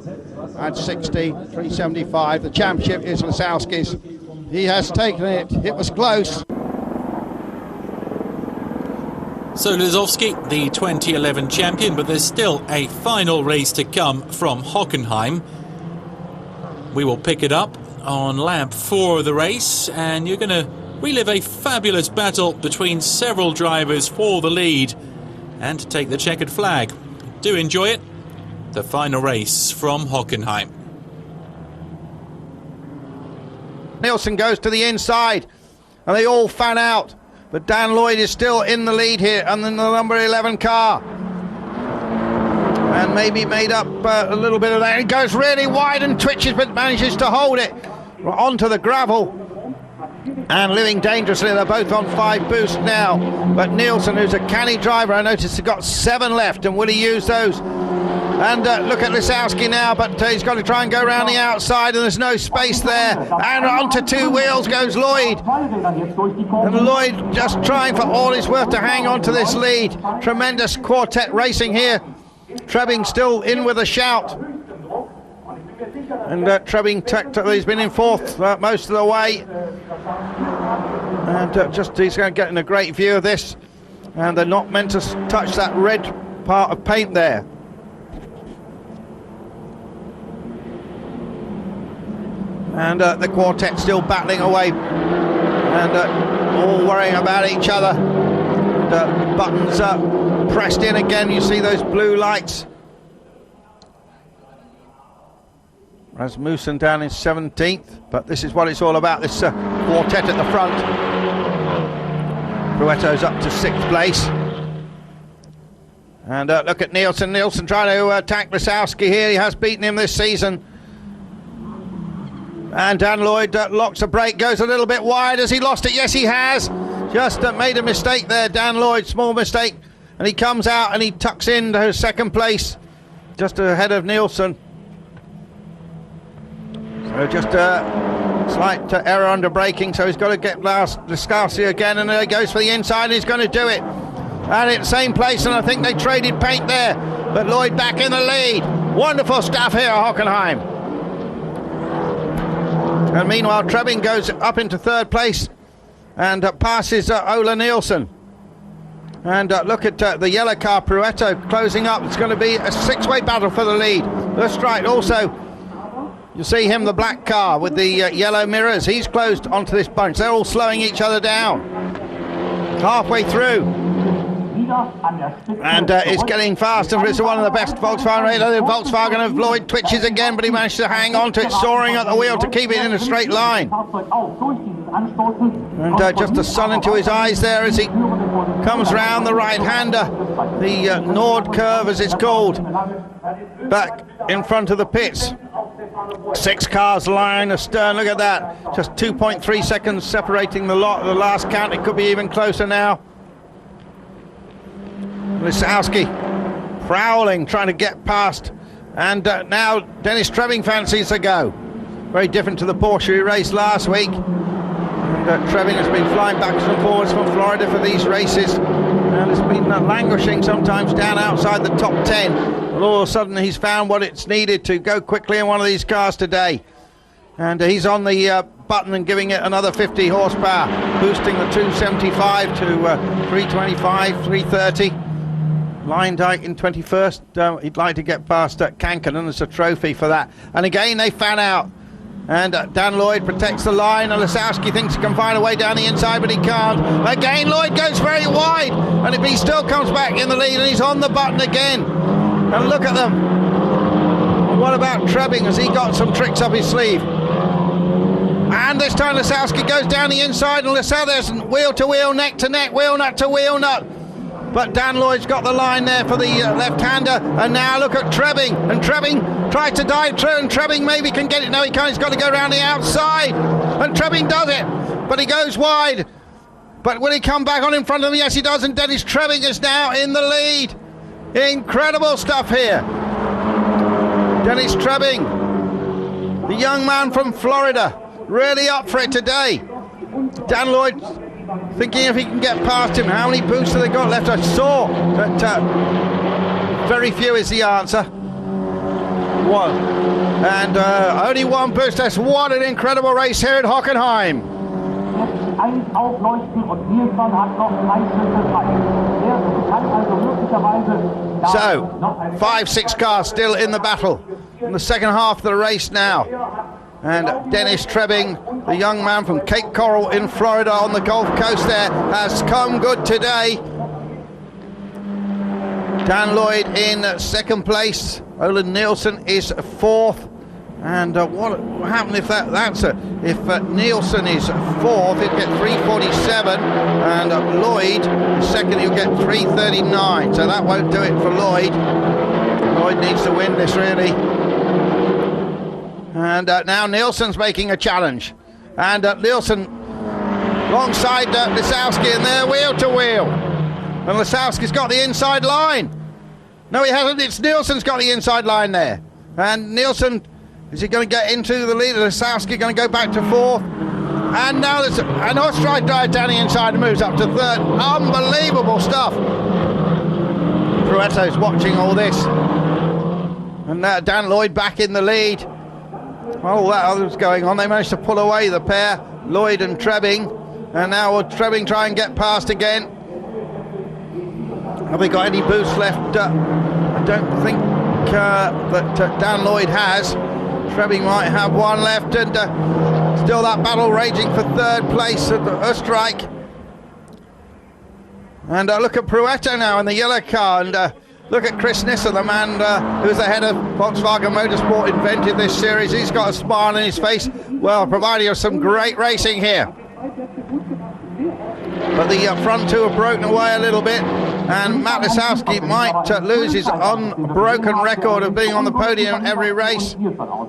add 60, 375. The championship is Lausitz's. He has taken it. It was close. So Lausitz, the 2011 champion, but there's still a final race to come from Hockenheim. We will pick it up on lap 4 of the race, and you're going to relive a fabulous battle between several drivers for the lead and to take the checkered flag. Do enjoy it. The final race from Hockenheim. Nielsen goes to the inside, and they all fan out. But Dan Lloyd is still in the lead here, and then the number 11 car. And maybe made up a little bit of that. It goes really wide and twitches, but manages to hold it. onto the gravel and living dangerously. They're both on 5 boosts now, but Nielsen, who's a canny driver, I noticed he's got 7 left, and will he use those? And look at Lisowski now, but he's got to try and go around the outside, and there's no space there. And onto 2 wheels goes Lloyd. And Lloyd just trying for all he's worth to hang on to this lead. Tremendous quartet racing here. Trebbing still in with a shout. And Trebbing, he's been in 4th most of the way. And he's going to get in a great view of this. And they're not meant to touch that red part of paint there. And the quartet still battling away and all worrying about each other. And, buttons pressed in again. You see those blue lights. Rasmussen down in 17th, but this is what it's all about, this quartet at the front. Pruetto's up to 6th place. And look at Nielsen. Nielsen trying to attack Lisowski here. He has beaten him this season. And Dan Lloyd locks a brake, goes a little bit wide. Has he lost it? Yes, he has. Just made a mistake there, Dan Lloyd, small mistake. And he comes out and he tucks into 2nd place, just ahead of Nielsen. So just a slight error under braking, so he's got to get Lisowski again, and there he goes for the inside, and he's going to do it. And in the same place, and I think they traded paint there, but Lloyd back in the lead. Wonderful stuff here at Hockenheim. And meanwhile, Trebbing goes up into 3rd place and passes Ola Nielsen. And look at the yellow car, Pruetto, closing up. It's going to be a 6-way battle for the lead. That's right. Also, you see him, the black car with the yellow mirrors. He's closed onto this bunch. They're all slowing each other down. Halfway through. And it's getting faster. It's one of the best Volkswagen races. The Volkswagen of Lloyd twitches again, but he managed to hang on to it, soaring at the wheel to keep it in a straight line. And just the sun into his eyes there as he comes round the right-hander, the Nord curve as it's called, back in front of the pits. 6 cars line astern. Look at that. Just 2.3 seconds separating the lot. The last count, it could be even closer now. Lisowski prowling, trying to get past, and now Dennis Trebbing fancies a go. Very different to the Porsche he raced last week. And Trebbing has been flying backwards and forwards from Florida for these races, and has been languishing sometimes down outside the top 10. But all of a sudden he's found what it's needed to go quickly in one of these cars today. And he's on the button and giving it another 50 horsepower, boosting the 275 to 325, 330. Lyndyke in 21st. He'd like to get past Kankkunen as a trophy for that. And again, they fan out. And Dan Lloyd protects the line, and Lisowski thinks he can find a way down the inside, but he can't. Again, Lloyd goes very wide, and he still comes back in the lead, and he's on the button again. And look at them. What about Trebbing? Has he got some tricks up his sleeve? And this time Lisowski goes down the inside, and there's wheel to wheel, neck to neck, wheel nut to wheel nut. But Dan Lloyd's got the line there for the left-hander, and now look at Trebbing, and Trebbing tries to dive through, and Trebbing maybe can get it. No, he can't. He's got to go around the outside, and Trebbing does it, but he goes wide. But will he come back on in front of him? Yes, he does, and Dennis Trebbing is now in the lead. Incredible stuff here. Dennis Trebbing, the young man from Florida, really up for it today. Dan Lloyd thinking if he can get past him. How many boosts have they got left? I saw that very few is the answer. 1. And only 1 boost. That's what an incredible race here at Hockenheim. So 5, 6 cars still in the battle in the second half of the race now. And Dennis Trebbing, the young man from Cape Coral in Florida on the Gulf Coast there, has come good today. Dan Lloyd in 2nd place. Ola Nielsen is 4th. And what happened if if Nielsen is 4th, he'll get 347, and Lloyd 2nd, he'll get 339. So that won't do it for Lloyd. Lloyd needs to win this really. And now Nielsen's making a challenge. And Nielsen alongside Lisowski, and they're wheel to wheel. And Lisowski's got the inside line. No, he hasn't. It's Nielsen's got the inside line there. And Nielsen, is he going to get into the lead? Lisowski going to go back to fourth. And now there's an Ostride drive down the inside and moves up to third. Unbelievable stuff. Pruetto's watching all this. And Dan Lloyd back in the lead. While all that other was going on, they managed to pull away the pair, Lloyd and Trebbing. And now will Trebbing try and get past again. Have they got any boost left? I don't think that Dan Lloyd has. Trebbing might have one left, and still that battle raging for third place at Oostenrijk. And look at Pruetto now in the yellow car, and look at Chris Nisser, the man who's the head of Volkswagen Motorsport, invented this series. He's got a smile on his face, well, providing us some great racing here. But the front two have broken away a little bit, and Matt Lisowski might lose his unbroken record of being on the podium every race.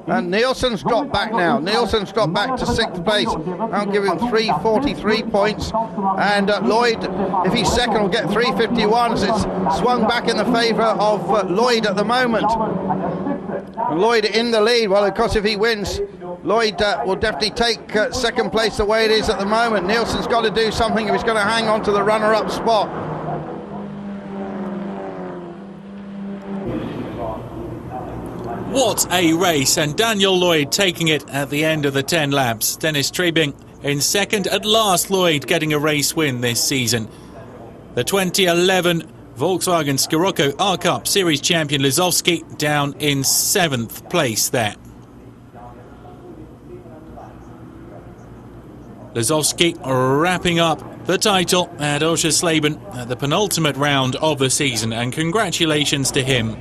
And Nielsen's dropped back now. Nielsen's dropped back to 6th place. I'll give him 343 points. And Lloyd, if he's second, will get 351s. It's swung back in the favour of Lloyd at the moment. And Lloyd in the lead. Well, of course, if he wins, Lloyd will definitely take second place the way it is at the moment. Nielsen's got to do something if he's going to hang on to the runner-up spot. What a race, and Daniel Lloyd taking it at the end of the 10 laps. Dennis Trebbing in second. At last, Lloyd getting a race win this season. The 2011 Volkswagen Scirocco R-Cup Series champion Lisowski down in 7th place there. Lisowski wrapping up the title at Oschersleben at the penultimate round of the season, and congratulations to him.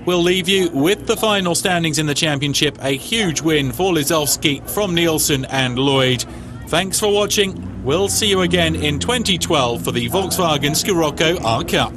We'll leave you with the final standings in the championship. A huge win for Lisowski from Nielsen and Lloyd. Thanks for watching. We'll see you again in 2012 for the Volkswagen Scirocco R-Cup.